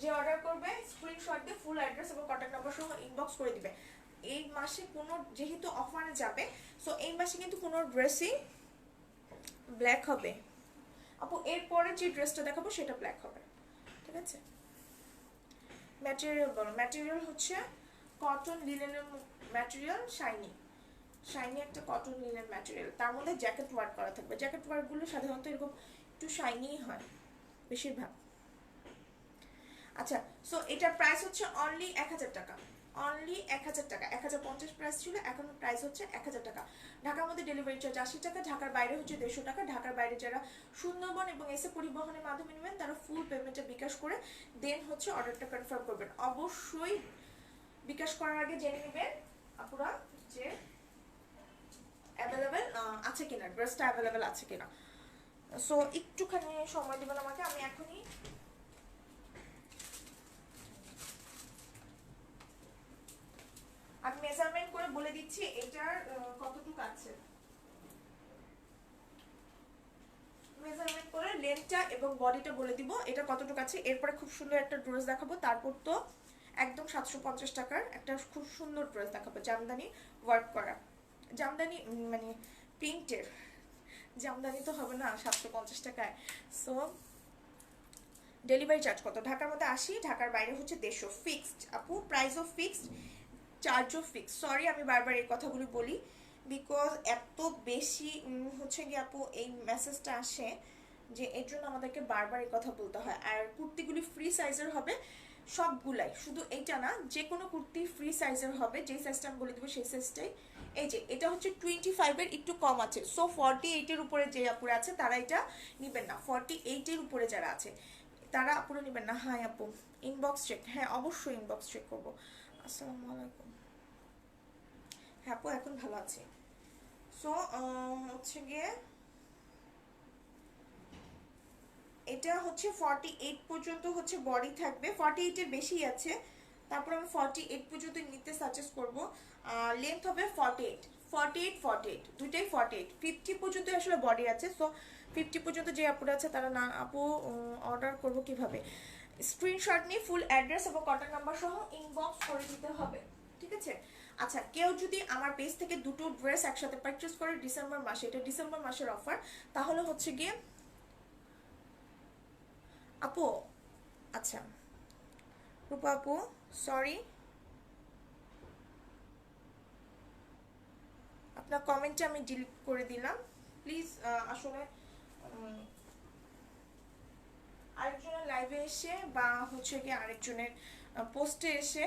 যে অর্ডার করবে স্ক্রিনশট দিয়ে ফুল অ্যাড্রেস এবং কন্ট্যাক্ট নাম্বার সহ ইনবক্স করে দিবে। এই মাসে কোনো যেহেতু অফারে যাবে, সো এই মাসে কিন্তু কোনো ড্রেসই ব্ল্যাক হবে আপু, এরপরে যে ড্রেসটা দেখাবো সেটা ব্ল্যাক হবে। ঠিক আছে, ম্যাটেরিয়াল বলো, ম্যাটেরিয়াল হচ্ছে কটন লিনেনের ম্যাটেরিয়াল, শাইনি শাইনি একটা কটন লিনেন ম্যাটেরিয়াল, তার মধ্যে জ্যাকেট ওয়ার্ক করা থাকবে। জ্যাকেট ওয়ার্কগুলো সাধারণত এরকম একটু শাইনিই হয় বেশিরভাগ। আচ্ছা, সো এটার প্রাইস হচ্ছে অনলি 1000 টাকা, অনলি 1000 টাকা। 1050 প্রাইস ছিল, এখন প্রাইস হচ্ছে 1000 টাকা। ঢাকার মধ্যে ডেলিভারি চার্জ 80 টাকা, ঢাকার বাইরে হচ্ছে 150 টাকা। ঢাকার বাইরে যারা সুন্দরবন এবং এসে পরিবহনের মাধ্যমে নেবেন তারা ফুল পেমেন্টটা বিকাশ করে দেন হচ্ছে অর্ডারটা কনফার্ম করবেন। অবশ্যই বিকাশ করার আগে জেনে নেবেন আপুরা যে অ্যাভেলেবেল আছে কিনা, ড্রেসটা অ্যাভেলেবেল আছে কিনা। সো একটুখানি সময় দেবেন আমাকে, আমি এখনই আমি মেজারমেন্ট করে বলে দিচ্ছি এটার কতটুকু আছে। মেজারমেন্ট করে লেন্থটা এবং বডিটা বলে দিব এটা কতটুকু আছে। এরপরে খুব সুন্দর একটা ড্রেস দেখাবো, তারপর তো একদম 750 টাকার একটা খুব সুন্দর ড্রেস দেখাবো, জামদানি ওয়ার্ক করা, জামদানি মানে প্রিন্টের, জামদানি তো হবে না 750 টাকায়। সো ডেলিভারি চার্জ কত? ঢাকার মধ্যে 80, ঢাকার বাইরে হচ্ছে 150 ফিক্সড আপু, প্রাইসও ফিক্সড, চার্জও ফিক্সড। সরি আমি বারবার এই কথাগুলি বলি বিকজ এত বেশি হচ্ছে গিয়ে আপু এই মেসেজটা আসে যে এর জন্য আমাদেরকে বারবার এই কথা বলতে হয়। আর কুর্তিগুলি ফ্রি সাইজের হবে সবগুলাই, শুধু এইটা না, যে কোনো কুর্তি ফ্রি সাইজের হবে, যেই সাইজটা আমি বলে দেবো সেই সাইজটাই। এই যে এটা হচ্ছে 25-এর একটু কম আছে, সো 48-এর উপরে যে আপুরে আছে তারা এটা নেবেন না, 48-এর উপরে যারা আছে তারা আপুরা নেবেন না। হাই আপু, ইনবক্স চেক, হ্যাঁ অবশ্যই ইনবক্স চেক করবো। আসসালামু আলাইকুম, হ্যাঁ আপু এখন ভালো আছি। সো হচ্ছে গিয়ে এটা হচ্ছে 48 পর্যন্ত হচ্ছে বডি থাকবে, 48-এর বেশি আছে, তারপর আমি 48 পর্যন্ত নিতে সাজেস্ট করবো। লেন্থ হবে 48, 48, 48 দুইটাই 48, 50 পর্যন্ত আসলে বডি আছে। সো 50 পর্যন্ত যে আপুরা আছে তারা না আপু অর্ডার করবো কিভাবে? স্ক্রিনশট নিয়ে ফুল অ্যাড্রেস এবং কন্ট্যাক্ট নাম্বার সহ ইনবক্স করে দিতে হবে, ঠিক আছে? আচ্ছা, কেউ যদি আমার পেজ থেকে দুটো ড্রেস একসাথে পারচেজ করে ডিসেম্বর মাসে, এটা ডিসেম্বর মাসের অফার, তাহলে হচ্ছে গিয়ে আপু, আচ্ছা রূপা আপু সরি আপনার কমেন্টটা আমি ডিলিট করে দিলাম, প্লিজ। আসলে আরেকজনের লাইভে এসে বা হচ্ছে গিয়ে আরেকজনের পোস্টে এসে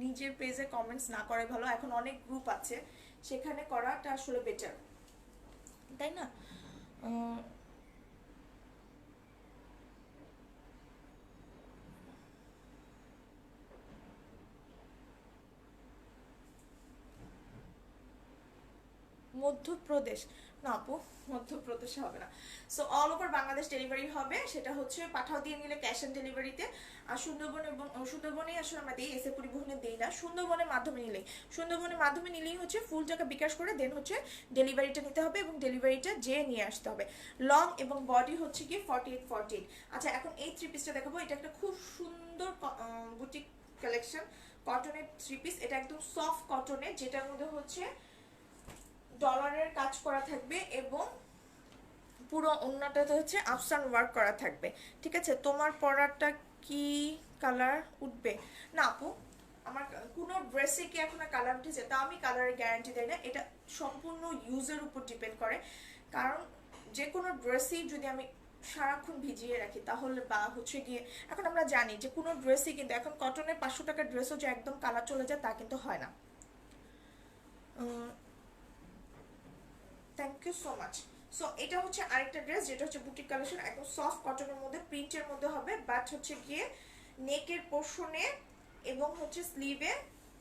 নিজের পেজে কমেন্টস না করে ভালো, এখন অনেক গ্রুপ আছে সেখানে করাটা আসলে বেটার, তাই না? মধ্যপ্রদেশ না আপু, মধ্যপ্রদেশে হবে না। So all over Bangladesh delivery হবে, সেটা হচ্ছে পাঠাও দিয়ে নিলে ক্যাশ অন ডেলিভারিতে। আর সুন্দরবন এবং সুন্দরবনেই আসলে আমরা দিই, এসে পরিবহনে দিই না, সুন্দরবনের মাধ্যমে নিলেই, সুন্দরবনের মাধ্যমে নিলেই হচ্ছে ফুল টাকা বিকাশ করে দেন হচ্ছে ডেলিভারিটা নিতে হবে এবং ডেলিভারিটা যেয়ে নিয়ে আসতে হবে। লং এবং বডি হচ্ছে কি 48, 48। আচ্ছা এখন এই থ্রি পিসটা দেখাবো, এটা একটা খুব সুন্দর বুটিক কালেকশন, কটনের থ্রি পিস, এটা একদম সফট কটনের, যেটার মধ্যে হচ্ছে ডলারের কাজ করা থাকবে এবং পুরো ওন্নাটাতে হচ্ছে আফসান ওয়ার্ক করা থাকবে, ঠিক আছে? তোমার পরাটা কি কালার উঠবে? না আপু, আমার কোনো ড্রেসে কি এখন কালার উঠেছে? তা আমি কালারের গ্যারান্টি দেই না, এটা সম্পূর্ণ ইউজের উপর ডিপেন্ড করে। কারণ যে কোনো ড্রেসই যদি আমি সারাক্ষণ ভিজিয়ে রাখি তাহলে, বা হচ্ছে গিয়ে এখন আমরা জানি যে কোনো ড্রেসই কিন্তু এখন কটনের 500 টাকার ড্রেসও যে একদম কালার চলে যায় তা কিন্তু হয় না। Thank you so much. So এটা হচ্ছে আরেকটা ড্রেস যেটা হচ্ছে বুটিক কালেকশন, একদম সফট কটনের মধ্যে, প্রিন্টের মধ্যে হবে, বাট হচ্ছে গিয়ে নেকের পোর্শনে এবং হচ্ছে স্লিভে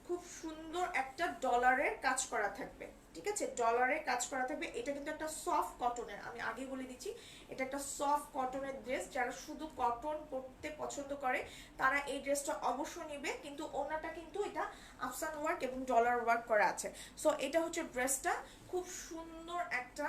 খুব সুন্দর একটা ডলারের কাজ করা থাকবে, ঠিক আছে? ডলারের কাজ করা থাকবে। এটা কিন্তু একটা সফট কটনের, আমি আগে বলে দিচ্ছি এটা একটা সফট কটনের ড্রেস, যারা শুধু কটন পরতে পছন্দ করে তারা এই ড্রেসটা অবশ্যই নেবে, কিন্তু ওনাটা কিন্তু এটা আফসান ওয়ার্ক এবং ডলার ওয়ার্ক করা আছে। সো এটা হচ্ছে ড্রেসটা, খুব সুন্দর একটা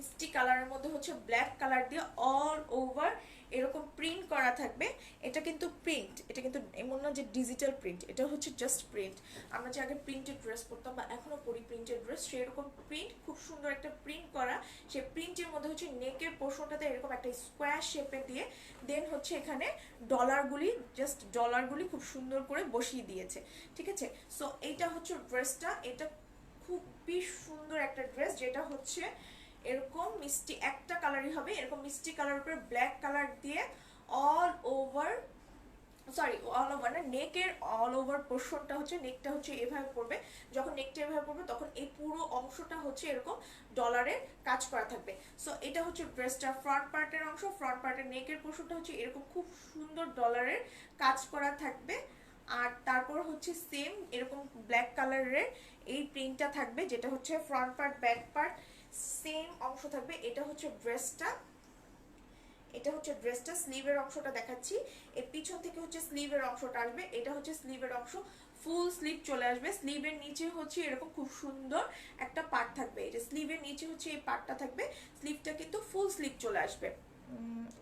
মিষ্টি কালারের মধ্যে হচ্ছে ব্ল্যাক কালার দিয়ে অল ওভার এরকম প্রিন্ট করা থাকবে। এটা কিন্তু প্রিন্ট, এটা কিন্তু এমন না যে ডিজিটাল প্রিন্ট, এটা হচ্ছে জাস্ট প্রিন্ট। আমরা যে আগে প্রিন্টেড ড্রেস পরতাম বা এখনো পরি প্রিন্টেড ড্রেস, সেরকম প্রিন্ট, খুব সুন্দর একটা প্রিন্ট করা। সেই প্রিন্টের মধ্যে হচ্ছে নেকের পোর্শনটাতে এরকম একটা স্কোয়ার শেপে দিয়ে দেন হচ্ছে এখানে ডলারগুলি, জাস্ট ডলারগুলি খুব সুন্দর করে বসিয়ে দিয়েছে, ঠিক আছে। সো এইটা হচ্ছে ড্রেসটা, এটা খুবই সুন্দর একটা ড্রেস, যেটা হচ্ছে এরকম মিষ্টি একটা কালারই হবে, এরকম মিষ্টি কালার উপরে ব্ল্যাক কালার দিয়ে all over, sorry all over না, নেকের অল ওভার পোর্শনটা হচ্ছে, নেকটা হচ্ছে এভাবে পড়বে। যখন নেকটা এভাবে পড়বে তখন এই পুরো অংশটা হচ্ছে এরকম ডলারের কাজ করা থাকবে। সো এটা হচ্ছে ড্রেসটা ফ্রন্ট পার্টের অংশ, ফ্রন্ট পার্টের নেকের পোর্শনটা হচ্ছে এরকম খুব সুন্দর ডলারের কাজ করা থাকবে। আর তারপর হচ্ছে সেম এরকম ব্ল্যাক কালারের এই প্রিন্টটা থাকবে, যেটা হচ্ছে front part back part same অংশ থাকবে। এটা হচ্ছে ড্রেসটা, এটা হচ্ছে ড্রেসটা স্লিভের অংশটা দেখাচ্ছি। এর পিছন থেকে হচ্ছে স্লিভের অংশটা আসবে, এটা হচ্ছে স্লিভের অংশ, ফুল স্লিভ চলে আসবে। স্লিভের নিচে হচ্ছে এরকম খুব সুন্দর একটা পার্ট থাকবে, এই যে স্লিভের নিচে হচ্ছে এই পার্টটা থাকবে, স্লিভটা কিন্তু ফুল স্লিভ চলে আসবে।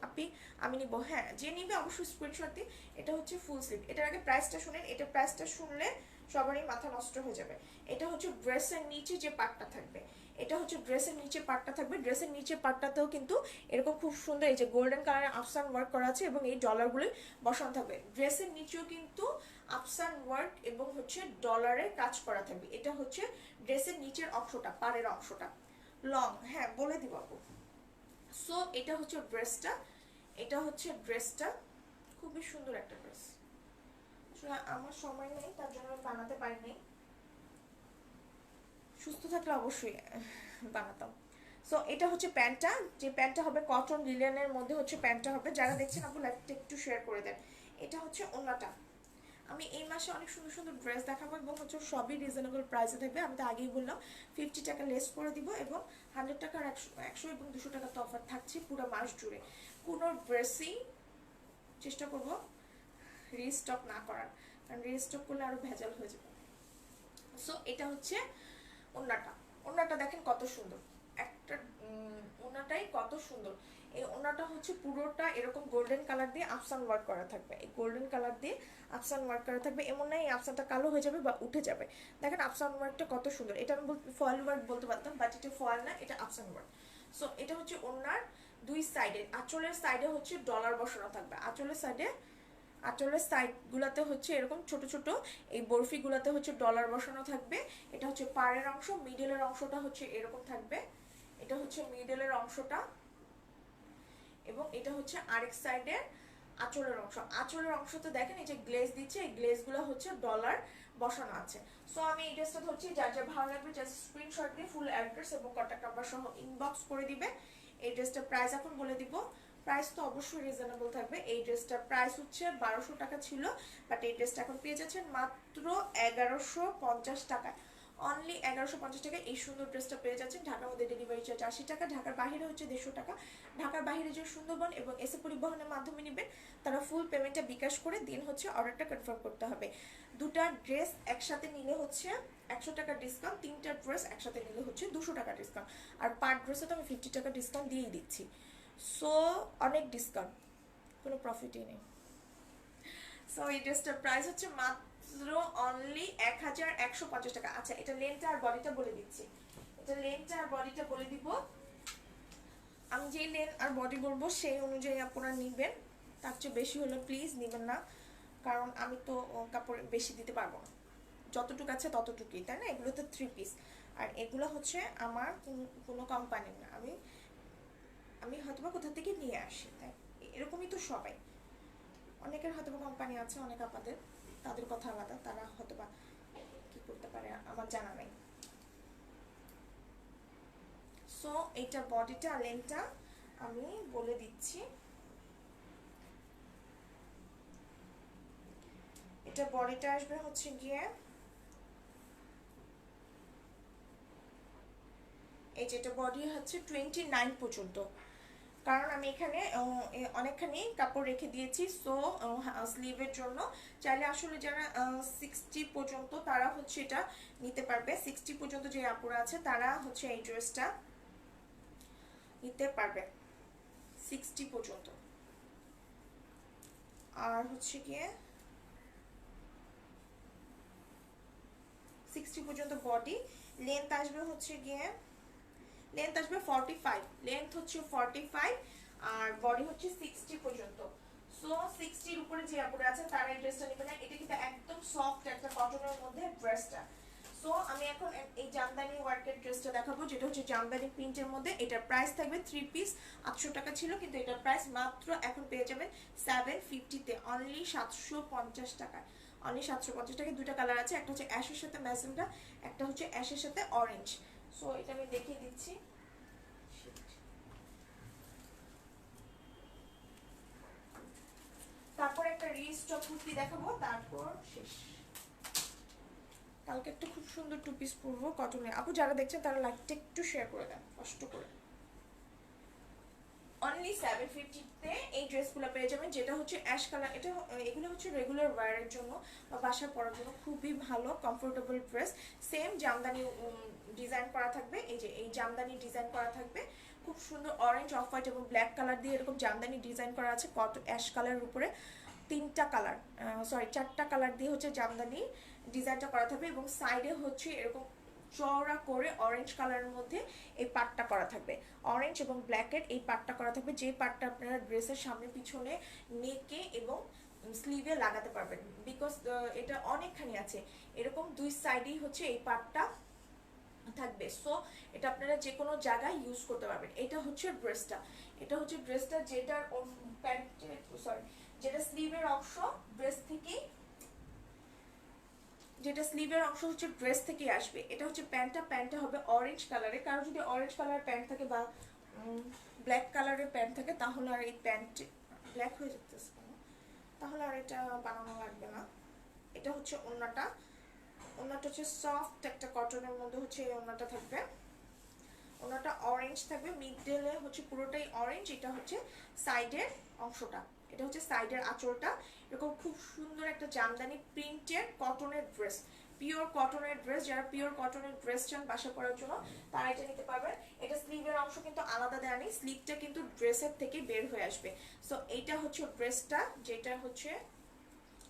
আপনি আমি নিব, হ্যাঁ যে নিবে অবশ্যই স্ক্রিনশট দিই। এটা হচ্ছে ফুল স্লিভ। এটার আগে প্রাইসটা শুনেন, এটা প্রাইসটা শুনলে সবারই মাথা নষ্ট হয়ে যাবে। এটা হচ্ছে ড্রেসের নিচে যে পার্টটা থাকবে, এটা হচ্ছে ড্রেসের নিচে পার্টটা থাকবে। ড্রেসের নিচে পার্টটাতেও কিন্তু এরকম খুব সুন্দর এই যে গোল্ডেন কালারের আফসান ওয়ার্ক করা আছে এবং এই ডলারগুলো বসানো থাকবে। ড্রেসের নিচেও কিন্তু আফসান ওয়ার্ক এবং হচ্ছে ডলারের কাজ করা থাকবে। এটা হচ্ছে ড্রেসের নিচের অংশটা, পাড়ের অংশটা লং, হ্যাঁ বলে দিব আপু। সো এটা হচ্ছে ড্রেসটা, এটা হচ্ছে ড্রেসটা, খুবই সুন্দর একটা ড্রেস। আমার সময় নেই তার জন্য আমি বানাতে পারিনি, সুস্থ থাকলে অবশ্যই বানাতাম। সো এটা হচ্ছে প্যান্টটা, যে প্যান্টটা হবে কটন লিলেনের মধ্যে হচ্ছে প্যান্টটা হবে। যারা দেখছেন আপু লাইভটা একটু শেয়ার করে দেন। এটা হচ্ছে ওন্নাটা। আমি এই মাসে অনেক সুন্দর সুন্দর ড্রেস দেখাবো এবং হচ্ছে সবই রিজনেবল প্রাইসে থাকবে। আমি তো আগেই বললাম 50 টাকা লেস করে দিব এবং 100 টাকার 100 এবং 200 টাকার তো অফার থাকছে পুরো মাস জুড়ে। কোনো ড্রেসই চেষ্টা করবো রিস্টক না করার, কারণ রিস্টক করলে আরো ভেজাল হয়ে যাবে। সো এটা হচ্ছে ওন্নাটা, ওন্নাটা দেখেন কত সুন্দর একটা, ওন্নাটাই কত সুন্দর। এই ওন্নাটা হচ্ছে পুরোটা এরকম গোল্ডেন কালার দিয়ে আফসান ওয়ার্ক করা থাকবে, এই গোল্ডেন কালার দিয়ে আফসান ওয়ার্ক করা থাকবে। এমন না এই আফসানটা কালো হয়ে যাবে বা উঠে যাবে, দেখেন আফসান ওয়ার্কটা কত সুন্দর। এটা আমি ফয়েল ওয়ার্ক বলতে পারতাম, বাট এটা ফয়েল না, এটা আফসান ওয়ার্ক। সো এটা হচ্ছে ওন্নার দুই সাইডে, আঁচলের সাইডে হচ্ছে ডলার বসানো থাকবে, আঁচলের সাইডে, আঁচলের সাইড গুলাতে হচ্ছে এরকম ছোট ছোট এই বরফি গুলাতে হচ্ছে ডলার বসানো থাকবে। এটা হচ্ছে পাড়ের অংশ, মিডলের অংশটা হচ্ছে এরকম থাকবে, এটা হচ্ছে মিডলের অংশটা এবং এটা হচ্ছে আরেক সাইডের আঁচলের অংশ। আঁচলের অংশতে দেখেন এই যে গ্লেজ দিচ্ছে, এই গ্লেজগুলো হচ্ছে ডলার বসানো আছে। সো আমি এই ড্রেসটা ধরছি, যার যা ভালো লাগবে জাস্ট স্ক্রিনশট দিয়ে ফুল অ্যাড্রেস এবং কন্ট্যাক্ট নাম্বার সহ ইনবক্স করে দিবে। এই ড্রেসটার প্রাইস এখন বলে দিব, প্রাইস তো অবশ্যই রিজনেবল থাকবে। এই ড্রেসটার প্রাইস হচ্ছে 1200 টাকা ছিল, বাট এই ড্রেসটা এখন পেয়ে যাচ্ছেন মাত্র 1150 টাকায়, অনলি 1150 টাকা এই সুন্দর ড্রেসটা পেয়ে যাচ্ছেন। ঢাকার মধ্যে ডেলিভারি চার্জ 80 টাকা, ঢাকার বাইরে হচ্ছে 150 টাকা। ঢাকার বাইরে যে সুন্দরবন এবং এসে পরিবহনের মাধ্যমে নেবেন তারা ফুল পেমেন্টটা বিকাশ করে দিন হচ্ছে অর্ডারটা কনফার্ম করতে হবে। দুটা ড্রেস একসাথে নিলে হচ্ছে 100 টাকা ডিসকাউন্ট, তিনটা ড্রেস একসাথে নিলে হচ্ছে 200 টাকা ডিসকাউন্ট, আর পার ড্রেসে তো আমি 50 টাকা ডিসকাউন্ট দিয়েই দিচ্ছি। সো অনেক ডিসকাউন্ট, কোনো প্রফিটই নেই। সো এই ড্রেসটার প্রাইস হচ্ছে মাত্র অনলি 1150 টাকা। আচ্ছা এটা লেন্থটা আর বডিটা বলে দিচ্ছি, এটা লেন্থটা আর বডিটা বলে দিব। আমি যেই লেন্থ আর বডি বলবো সেই অনুযায়ী আপনারা নেবেন, তার চেয়ে বেশি হলে প্লিজ নেবেন না, কারণ আমি তো কাপড় বেশি দিতে পারবো না, যতটুকু আছে ততটুকুই, তাই না। এগুলো তো 3 পিস, আর এগুলো হচ্ছে আমার কোনো কোম্পানি না, আমি আমি হয়তোবা কোথা থেকে নিয়ে আসি, তাই এরকমই তো সবাই। অনেকের হয়তোবা কোম্পানি আছে, অনেক আপাদের, তাদের কথা আলাদা, তারা হয়তোবা কি করতে পারে আমার জানা নাই। সো এইটা বডিটা আর লেন্থটা আমি বলে দিচ্ছি। এটা বডিটা আসবে হচ্ছে গিয়ে এই যেটা বডি হচ্ছে 29 পর্যন্ত, কারণ আমি এখানে অনেকখানি কাপড় রেখে দিয়েছি। সো স্লিভের জন্য চাইলে আসলে যারা 60 পর্যন্ত তারা হচ্ছে এটা নিতে পারবে, 60 পর্যন্ত যে আপুরা আছে তারা হচ্ছে এই ড্রেসটা নিতে পারবে 60 পর্যন্ত। আর হচ্ছে গিয়ে 60 পর্যন্ত বডি। লেন্থ আসবে হচ্ছে গিয়ে, লেন্থ আসবে 45, লেন্থ হচ্ছে 45 আর বডি হচ্ছে 60 পর্যন্ত। সো 60 এর উপরে যে আপুরা আছে তারা এই ড্রেসটা নেবেন না। এটা কিন্তু একদম সফট একটা কটনের মধ্যে ড্রেসটা। সো আমি এখন এই জামদানি ওয়ার্কের ড্রেসটা দেখাবো, যেটা হচ্ছে জামদানি প্রিন্টের মধ্যে। এটার প্রাইস থাকবে 3 পিস 800 টাকা ছিল, কিন্তু এটার প্রাইস মাত্র এখন পেয়ে যাবেন 750-তে, অনলি 750 টাকায়। অনলি 750 টাকায়। দুটো কালার আছে, একটা হচ্ছে অ্যাশের সাথে ম্যাজেন্টা, একটা হচ্ছে অ্যাশের সাথে অরেঞ্জ। সো এটা আমি দেখিয়ে দিচ্ছি। তারপর একটা রিস্টক কুর্তি দেখাবো, তারপর শেষ। কালকে একটা খুব সুন্দর টু পিস পরবো কটনে। আপু যারা দেখছেন তারা লাইকটা একটু শেয়ার করে দেন কষ্ট করে। অনলি 750-তে এই ড্রেসগুলো পেয়ে যাবেন, যেটা হচ্ছে অ্যাশ কালার। এটা এগুলো হচ্ছে রেগুলার ওয়্যারের জন্য বা বাসায় পরার জন্য খুবই ভালো comfortable dress. Same Jamdani design করা থাকবে, এই যে এই জামদানি ডিজাইন করা থাকবে খুব সুন্দর। অরেঞ্জ, অফ হোয়াইট এবং ব্ল্যাক কালার দিয়ে এরকম জামদানি ডিজাইন করা আছে অ্যাশ কালারের উপরে। চারটা কালার দিয়ে হচ্ছে জামদানি ডিজাইনটা করা থাকবে, এবং সাইডে হচ্ছে এরকম চওড়া করে অরেঞ্জ কালারের মধ্যে এই পাটটা করা থাকবে। অরেঞ্জ এবং ব্ল্যাকের এই পাটটা করা থাকবে, যে পাটটা আপনারা ড্রেসের সামনে পিছনে নেকে এবং স্লিভে লাগাতে পারবেন, বিকজ এটা অনেকখানি আছে। এরকম দুই সাইডেই হচ্ছে এই পাটটা থাকবে। সো এটা আপনারা যে কোনো জায়গায় ইউজ করতে পারবেন। এটা হচ্ছে ড্রেসটা, এটা হচ্ছে ড্রেসটা, যেটার যেটা স্লিভের অংশ ড্রেস থেকেই, যেটা স্লিভের অংশ হচ্ছে ড্রেস থেকে আসবে। এটা হচ্ছে প্যান্টটা, প্যান্টটা হবে অরেঞ্জ কালারে। কারণ যদি অরেঞ্জ কালারের প্যান্ট থাকে বা ব্ল্যাক কালারের প্যান্ট থাকে, তাহলে আর এই প্যান্ট ব্ল্যাক হয়ে যেতেছে, তাহলে আর এটা বানানো লাগবে না। এটা হচ্ছে ওড়নাটা, ওড়নাটা হচ্ছে সফট একটা কটনের মধ্যে হচ্ছে এই ওড়নাটা থাকবে। ওড়নাটা অরেঞ্জ থাকবে, মিডলে হচ্ছে পুরোটাই অরেঞ্জ। এটা হচ্ছে সাইডের অংশটা, এটা হচ্ছে সাইডের আঁচলটা। এরকম খুব সুন্দর একটা জামদানি প্রিন্টের কটনের ড্রেস, পিওর কটনের ড্রেস। যারা পিওর কটনের ড্রেস চান বাসা করার জন্য তারা এটা নিতে পারবেন। এটা স্লিভের অংশ কিন্তু আলাদা দেওয়া নেই, স্লিভটা কিন্তু ড্রেসের থেকে বের হয়ে আসবে। সো এইটা হচ্ছে ড্রেসটা, যেটা হচ্ছে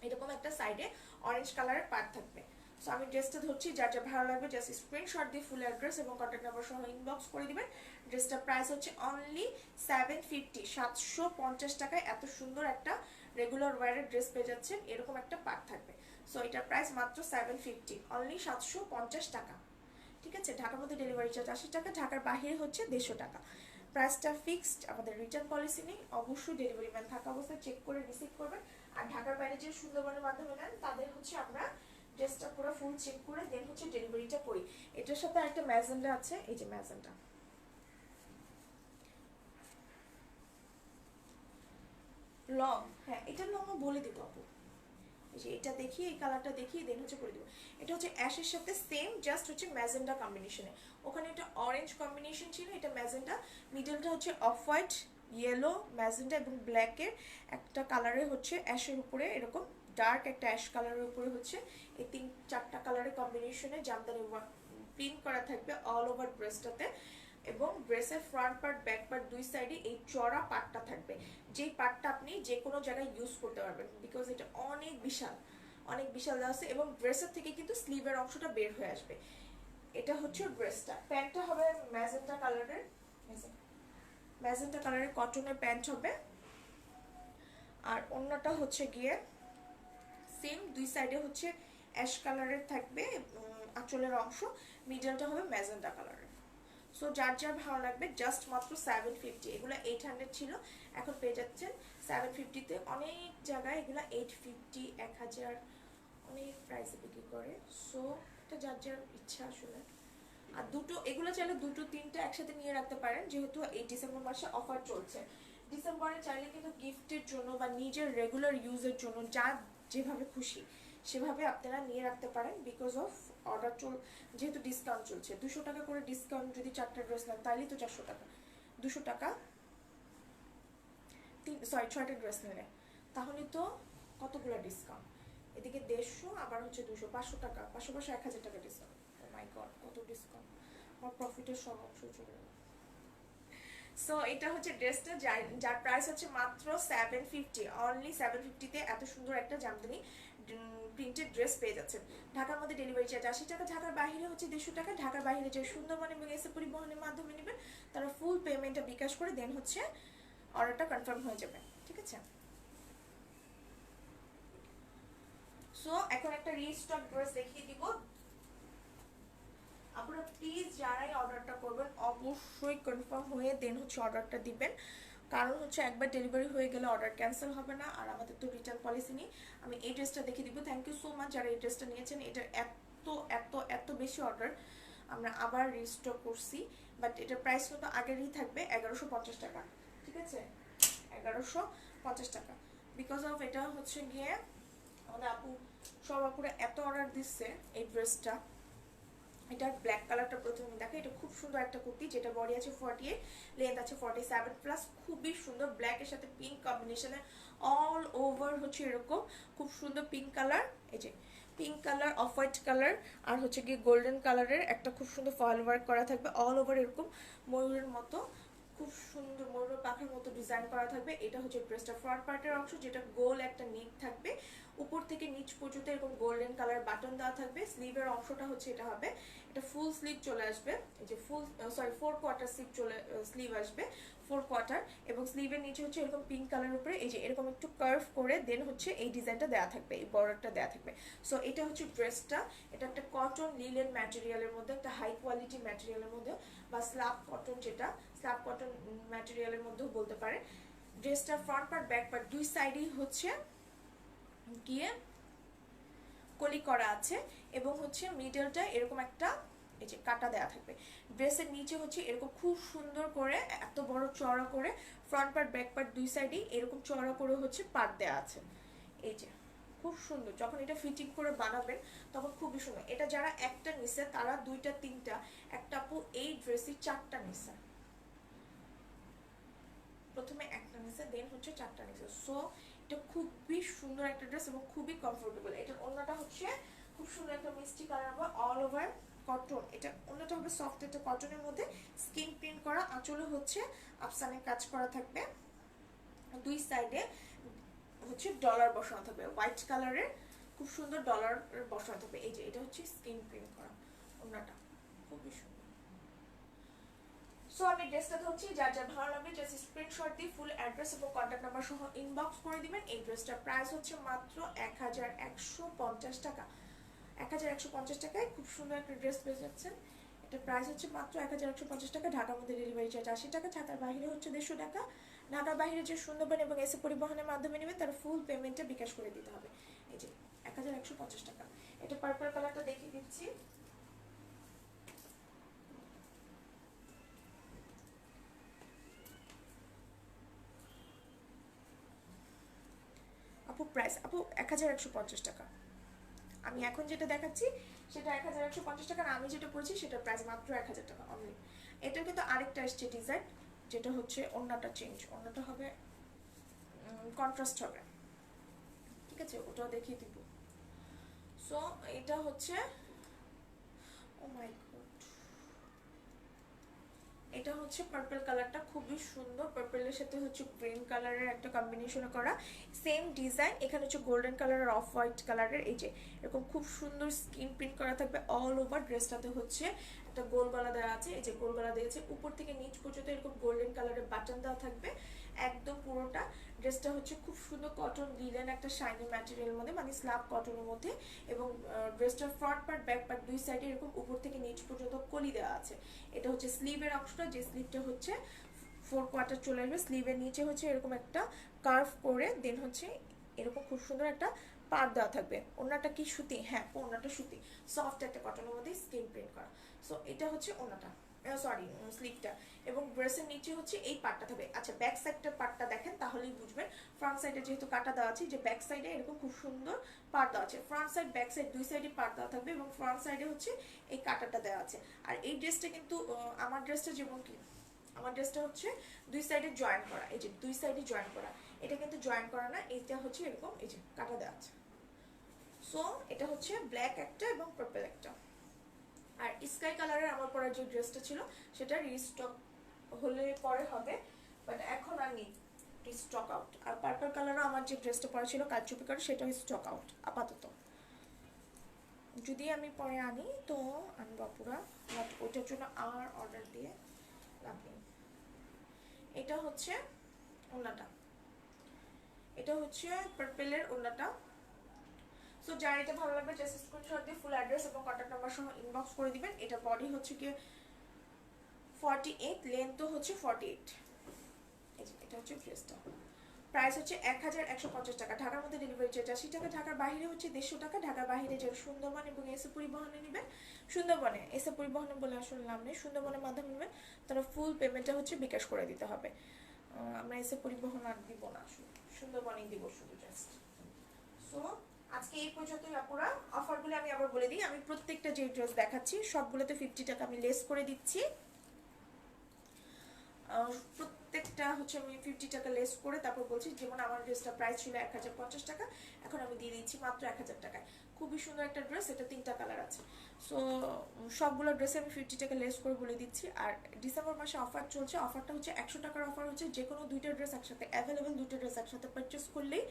এরকম একটা সাইডে অরেঞ্জ কালারের পার্ট থাকবে। সো আমি ড্রেসটা ধরছি, যার যা ভালো লাগবে জাস্ট স্ক্রিনশট দিয়ে ফুল অ্যাড্রেস এবং কন্ট্যাক্ট নাম্বার সহ ইনবক্স করে দিবেন। ড্রেসটার প্রাইস হচ্ছে অনলি 750, 750 টাকায় এত সুন্দর একটা রেগুলার ওয়্যারের ড্রেস পেয়ে যাচ্ছেন। এরকম একটা পার্ট থাকবে। সো এটার প্রাইস মাত্র 750, অনলি 750 টাকা। ঠিক আছে, ঢাকার মধ্যে ডেলিভারি চার্জ 80 টাকা, ঢাকার বাইরে হচ্ছে 150 টাকা। প্রাইসটা ফিক্সড, আমাদের রিটার্ন পলিসি নেই। অবশ্যই ডেলিভারি ম্যান থাকা অবস্থায় চেক করে রিসিভ করবেন। আর ঢাকার বাইরে যে সুন্দরবনের মাধ্যমে নেন তাদের হচ্ছে আমরা ড্রেসটা পুরো ফুল চেক করে দেন হচ্ছে ডেলিভারিটা করি। এটার সাথে একটা ম্যাজেন্ডা আছে, এই যে ম্যাজেন্ডা লং, হ্যাঁ এটা লংও বলে দিব আপু। এই যে এটা দেখি, এই কালারটা দেখি দেন হচ্ছে করে দিব। এটা হচ্ছে অ্যাশের সাথে সেম, জাস্ট হচ্ছে ম্যাজেন্ডা কম্বিনেশনে। ওখানে একটা অরেঞ্জ কম্বিনেশন ছিল, এটা ম্যাজেন্ডা। মিডলটা হচ্ছে অফ হোয়াইট, ইয়েলো, ম্যাজেন্ডা এবং ব্ল্যাকের একটা কালারে হচ্ছে অ্যাশের উপরে এরকম ডার্ক একটা অ্যাশ কালারের উপরে হচ্ছে এই চারটা কালারের কম্বিনেশনে জামদানি প্রিন্ট করা থাকবে অল ওভার ড্রেসটাতে। এবং ড্রেসের ফ্রন্ট পার্ট ব্যাক পার্ট দুই সাইডে এই চড়া পার্টটা থাকবে, যেই পার্টটা আপনি যে কোনো জায়গায় ইউজ করতে পারবেন, বিকজ এটা অনেক বিশাল, অনেক বিশাল দেওয়া আছে। এবং ড্রেসের থেকে কিন্তু স্লিভের অংশটা বের হয়ে আসবে। এটা হচ্ছে ড্রেসটা। প্যান্টটা হবে ম্যাজেন্টা কালারের, ম্যাজেন্টা কালারের কটনের প্যান্ট হবে। আর অন্যটা হচ্ছে গিয়ে সেম, দুই সাইডে হচ্ছে অ্যাশ কালারের থাকবে আঁচলের অংশ, মিডলটা হবে ম্যাজেন্টা কালারের। সো যার যার ভালো লাগবে জাস্ট মাত্র 750। এগুলো 800 ছিল, এখন পেয়ে যাচ্ছেন 750-তে। অনেক জায়গায় এগুলো 850, 1000 অনেক প্রাইসে বিক্রি করে। সো এটা যার যার ইচ্ছা আসলে। আর দুটো এগুলো চাইলে দুটো তিনটা একসাথে নিয়ে রাখতে পারেন, যেহেতু এই ডিসেম্বর মাসে অফার চলছে। ডিসেম্বরে চাইলে কিন্তু গিফটের জন্য বা নিজের রেগুলার ইউজের জন্য যা যেভাবে খুশি সেভাবে আপনারা নিয়ে রাখতে পারেন, বিকজ অফ অর্ডার যেহেতু ডিসকাউন্ট চলছে। 200 টাকা করে ডিসকাউন্ট, যদি 4টা ড্রেস নেন তাহলেই তো 400 টাকা। 200 টাকা 6টা ড্রেস নিলে তাহলে তো কতগুলো ডিসকাউন্ট। এদিকে 150, আবার হচ্ছে 200, 500 টাকা, 500 500 1000 টাকা ডিসকাউন্ট। মাই গড, কত ডিসকাউন্ট! আমার প্রফিটের সব অংশ চলে গেল। সো এটা হচ্ছে ড্রেসটা, যার প্রাইস হচ্ছে মাত্র 750, অনলি 750-তে এত সুন্দর একটা জামদানি প্রিন্টেড ড্রেস পেয়ে যাচ্ছেন। ঢাকার মধ্যে ডেলিভারি চার্জ 80 টাকা, ঢাকার বাইরে হচ্ছে 150 টাকা। ঢাকার বাইরে যে সুন্দরবন এবং এসে পরিবহনের মাধ্যমে নেবেন তারা ফুল পেমেন্টটা বিকাশ করে দেন হচ্ছে অর্ডারটা কনফার্ম হয়ে যাবে, ঠিক আছে। সো এখন একটা রিস্টক ড্রেস দেখিয়ে দিব। আপনারা প্লিজ যারাই অর্ডারটা করবেন অবশ্যই কনফার্ম হয়ে দেন হচ্ছে অর্ডারটা দিবেন, কারণ হচ্ছে একবার ডেলিভারি হয়ে গেলে অর্ডার ক্যান্সেল হবে না, আর আমাদের তো রিটার্ন পলিসি নেই। আমি এই ড্রেসটা দেখিয়ে দিব। থ্যাংক ইউ সো মাচ যারা এই ড্রেসটা নিয়েছেন। এটার এত এত এত বেশি অর্ডার, আমরা আবার রিস্টক করছি, বাট এটার প্রাইস কিন্তু আগেরই থাকবে 1150 টাকা, ঠিক আছে, 1150 টাকা। বিকজ অফ এটা হচ্ছে গিয়ে আমাদের আপু, সব আপুরা এত অর্ডার দিচ্ছে এই ড্রেসটা। এটার ব্ল্যাক কালারটা প্রথমে দেখো, এটা খুব সুন্দর একটা কুর্তি, যেটা বডি আছে 48, লেন্থ আছে 47+, খুবই সুন্দর ব্ল্যাকের সাথে পিঙ্ক কম্বিনেশনে অল ওভার হচ্ছে এরকম খুব সুন্দর পিঙ্ক কালার, এই যে pink colour, off white colour, আর হচ্ছে গিয়ে গোল্ডেন কালারের একটা খুব সুন্দর ফয়েল ওয়ার্ক করা থাকবে অল ওভার এরকম ময়ূরের মতো, খুব সুন্দর ময়ূর পাখার মতো ডিজাইন করা থাকবে। এটা হচ্ছে ড্রেসটা ফ্রন্ট পার্টের অংশ, যেটা গোল একটা নেক থাকবে, উপর থেকে নিচ পর্যন্ত এরকম গোল্ডেন কালার বাটন দেওয়া থাকবে। স্লিভের অংশটা হচ্ছে এটা হবে, এটা ফুল স্লিভ চলে আসবে, এই যে ফুল সরি 4/4 স্লিভ আসবে, 4/4, এবং স্লিভের নিচে হচ্ছে এরকম পিঙ্ক কালার উপরে এই যে এরকম একটু কার্ভ করে দেন হচ্ছে এই ডিজাইনটা দেওয়া থাকবে, এই বর্ডারটা দেওয়া থাকবে। সো এটা হচ্ছে ড্রেসটা। এটা একটা কটন লিলেন ম্যাটেরিয়ালের মধ্যে, একটা হাই কোয়ালিটি ম্যাটেরিয়ালের মধ্যে, বা স্ল্যাব কটন, যেটা স্ল্যাব কটন ম্যাটেরিয়ালের মধ্যেও বলতে পারে। ড্রেসটা ফ্রন্ট পার্ট ব্যাক পার্ট দুই সাইডেই হচ্ছে গিয়ে কলি করা আছে, এবং হচ্ছে মিডলটা এরকম একটা এই যে কাটা দেওয়া থাকবে। ড্রেসের নিচে হচ্ছে এরকম খুব সুন্দর করে এত বড় চওড়া করে ফ্রন্ট পার্ট ব্যাক পার্ট দুই সাইডেই এরকম চওড়া করে হচ্ছে পাট দেওয়া আছে, এই যে খুব সুন্দর। যখন এটা ফিটিং করে বানাবেন তখন খুবই সুন্দর। এটা যারা একটা নিছে তারা দুইটা তিনটা, একটা আপু এই ড্রেসই 4টা নিছে, প্রথমে একটা নিছে দেন হচ্ছে 4টা নিছে। সো এটা খুবই সুন্দর একটা ড্রেস এবং খুবই কমফোর্টেবল। এটার ওড়নাটা হচ্ছে খুব সুন্দর একটা মিষ্টি কালার হবে অল ওভার কটন। এটা ওড়নাটা হবে সফট একটা কটনের মধ্যে স্কিন প্রিন্ট করা, আঁচলে হচ্ছে আফসানের কাজ করা থাকবে, দুই সাইডে হচ্ছে ডলার বসানো থাকবে হোয়াইট কালারের, খুব সুন্দর ডলার বসানো থাকবে। এই যে এটা হচ্ছে স্কিন প্রিন্ট করা ওড়নাটা, খুবই সুন্দর। সো আমি ড্রেসটা ধরছি, যার যার ভালো লাগবে জাস্ট স্ক্রিনশট দিয়ে ফুল অ্যাড্রেস এবং কন্ট্যাক্ট নাম্বার সহ ইনবক্স করে দিবেন। এই ড্রেসটার প্রাইস হচ্ছে মাত্র 1150 টাকা। 1150 টাকায় খুব সুন্দর একটা ড্রেস পেয়ে যাচ্ছেন। এটার প্রাইস হচ্ছে মাত্র 1150 টাকা। ঢাকার মধ্যে ডেলিভারি চার্জ 80 টাকা, ঢাকার বাইরে হচ্ছে 150 টাকা। ঢাকার বাইরে যে সুন্দরবন এবং এসে পরিবহনের মাধ্যমে নেবেন তার ফুল পেমেন্টটা বিকাশ করে দিতে হবে। এই যে 1150 টাকা। এটা পার্পল কালারটা দেখিয়ে দিচ্ছি। আপু প্রাইস আপু 1150 টাকা। আমি এখন যেটা দেখাচ্ছি সেটা 1150 টাকা, আর আমি যেটা পড়েছি সেটার প্রাইস মাত্র 1000 টাকা অনলি। এটার কিন্তু আরেকটা আসছে ডিজাইন, যেটা হচ্ছে ওড়নাটা চেঞ্জ, ওড়নাটা হবে কন্ট্রাস্ট হবে, ঠিক আছে, ওটাও দেখিয়ে দিব। সো এটা হচ্ছে ও মাই গড, এটা হচ্ছে পার্পল কালারটা, খুবই সুন্দর। পার্পলের সাথে হচ্ছে গ্রিন কালারের একটা কম্বিনেশন করা, সেম ডিজাইন। এখানে হচ্ছে গোল্ডেন কালারের অফ হোয়াইট কালারের এই যে এরকম খুব সুন্দর স্কিন প্রিন্ট করা থাকবে অল ওভার। ড্রেসটাতে হচ্ছে একটা গোল গলা দেওয়া আছে, এই যে গোল গলা দিয়েছে, উপর থেকে নিচ পর্যন্ত এরকম গোল্ডেন কালারের বাটন দেওয়া থাকবে একদম পুরোটা। ড্রেসটা হচ্ছে খুব সুন্দর কটন লিলেন একটা শাইনি ম্যাটেরিয়ালের মধ্যে, মানে স্ল্যাব কটনের মধ্যে, এবং ড্রেসটার ফ্রন্ট পার্ট ব্যাক পার্ট দুই সাইডে এরকম উপর থেকে নিচ পর্যন্ত কলি দেওয়া আছে। এটা হচ্ছে স্লিভের অংশটা, যে স্লিভটা হচ্ছে 4/4 চলে আসবে। স্লিভের নিচে হচ্ছে এরকম একটা কার্ভ করে দেন হচ্ছে এরকম খুব সুন্দর একটা পার দেওয়া থাকবে। ওড়নাটা কি সুতি? হ্যাঁ ওড়নাটা সুতি, সফট একটা কটনের মধ্যে স্কিন প্রিন্ট করা। সো এটা হচ্ছে ওড়নাটা, সরি স্লিভটা, এবং ড্রেসের নিচে হচ্ছে এই পার্টটা থাকবে। আচ্ছা ব্যাক সাইডটার পার্টটা দেখেন তাহলেই বুঝবেন। ফ্রন্ট সাইডে যেহেতু কাটা দেওয়া আছে, যে ব্যাক সাইডে এরকম খুব সুন্দর পার্ট দেওয়া আছে, ফ্রন্ট সাইড ব্যাক সাইড দুই সাইডে পার্ট দেওয়া থাকবে, এবং ফ্রন্ট সাইডে হচ্ছে এই কাটাটা দেওয়া আছে। আর এই ড্রেসটা কিন্তু আমার ড্রেসটা যেমন কি, আমার ড্রেসটা হচ্ছে দুই সাইডে জয়েন করা, এই যে দুই সাইডে জয়েন করা, এটা কিন্তু জয়েন করা না, এটা হচ্ছে এরকম এই যে কাটা দেওয়া আছে। সো এটা হচ্ছে ব্ল্যাক একটা এবং পার্পল একটা। আর স্কাই কালারের আমার পরা যে ড্রেসটা ছিল সেটা রিস্টক হলে পরে হবে, বাট এখন আর নেই, স্টক আউট। আর পার্পল কালারও আমার যে ড্রেসটা পরা ছিল কারচুপি করে, সেটাও স্টক আউট আপাতত। যদি আমি পরে আনি তো আনবো পুরা, বাট ওইটার জন্য আর অর্ডার দিয়ে লাভ নেই। এটা হচ্ছে ওড়নাটা, এটা হচ্ছে পার্পেলের ওড়নাটা। সো যার এটা ভালো লাগবে জাস্ট স্ক্রিনশট দিয়ে ফুল অ্যাড্রেস এবং কন্ট্যাক্ট নাম্বার সহ ইনবক্স করে দিবেন। এটা বডি হচ্ছে কি 48, লেন্থও হচ্ছে 48। এটা হচ্ছে ড্রেসটা। প্রাইস হচ্ছে 1150 টাকা। ঢাকার মধ্যে ডেলিভারি চার্জ 80 টাকা, ঢাকার বাইরে হচ্ছে 150 টাকা। ঢাকার বাইরে যারা সুন্দরবন এবং এসে পরিবহনে নেবেন, সুন্দরবনে এসে পরিবহনে বলে আসলে নাম নেই, সুন্দরবনের মাধ্যমে নেবেন, তারা ফুল পেমেন্টটা হচ্ছে বিকাশ করে দিতে হবে। আমরা এসে পরিবহন আর দিব না, সুন্দরবনেই দিব শুধু জাস্ট। সো আজকে এই পর্যন্তই আপুরা। অফারগুলো আমি আবার বলে দিই, আমি প্রত্যেকটা যে ড্রেস দেখাচ্ছি সবগুলোতে 50 টাকা আমি লেস করে দিচ্ছি। প্রত্যেকটা হচ্ছে আমি 50 টাকা লেস করে তারপর বলছি। যেমন আমার ড্রেসটা প্রাইস ছিল 1050 টাকা, এখন আমি দিয়ে দিচ্ছি মাত্র 1000 টাকায়। খুবই সুন্দর একটা ড্রেস, এটা 3টা কালার আছে। সো সবগুলো ড্রেসে আমি 50 টাকা লেস করে বলে দিচ্ছি। আর ডিসেম্বর মাসে অফার চলছে, অফারটা হচ্ছে 100 টাকার অফার হচ্ছে। যে কোনো দুইটা ড্রেস একসাথে অ্যাভেলেবেল, দুটো ড্রেস একসাথে পারচেস করলেই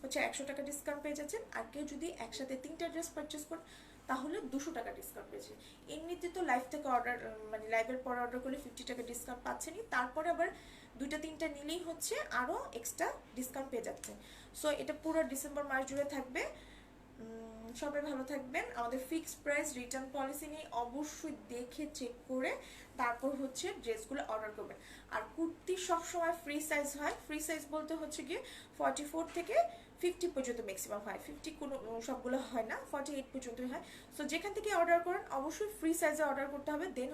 হচ্ছে 100 টাকা ডিসকাউন্ট পেয়ে যাচ্ছেন। আর কেউ যদি একসাথে 3টা ড্রেস পারচেস করেন তাহলে 200 টাকা ডিসকাউন্ট পেয়েছে। এমনিতে তো লাইভ থেকে অর্ডার মানে লাইভের পর অর্ডার করলে 50 টাকা ডিসকাউন্ট পাচ্ছেনই, তারপরে আবার 2টা 3টা নিলেই হচ্ছে আরও এক্সট্রা ডিসকাউন্ট পেয়ে যাচ্ছে। সো এটা পুরো ডিসেম্বর মাস জুড়ে থাকবে। সবাই ভালো থাকবেন। আমাদের ফিক্সড প্রাইস রিটার্ন পলিসি নিয়ে অবশ্যই দেখে চেক করে তারপর হচ্ছে ড্রেসগুলো অর্ডার করবেন। আর কুর্তি সবসময় ফ্রি সাইজ হয়, ফ্রি সাইজ বলতে হচ্ছে গিয়ে 44 থেকে 50 পর্যন্ত ম্যাক্সিমাম হয়, 50 কোনো সবগুলো হয় না, 48 পর্যন্তই হয়। সো যেখান থেকে অর্ডার করেন অবশ্যই ফ্রি সাইজে অর্ডার করতে হবে, দেন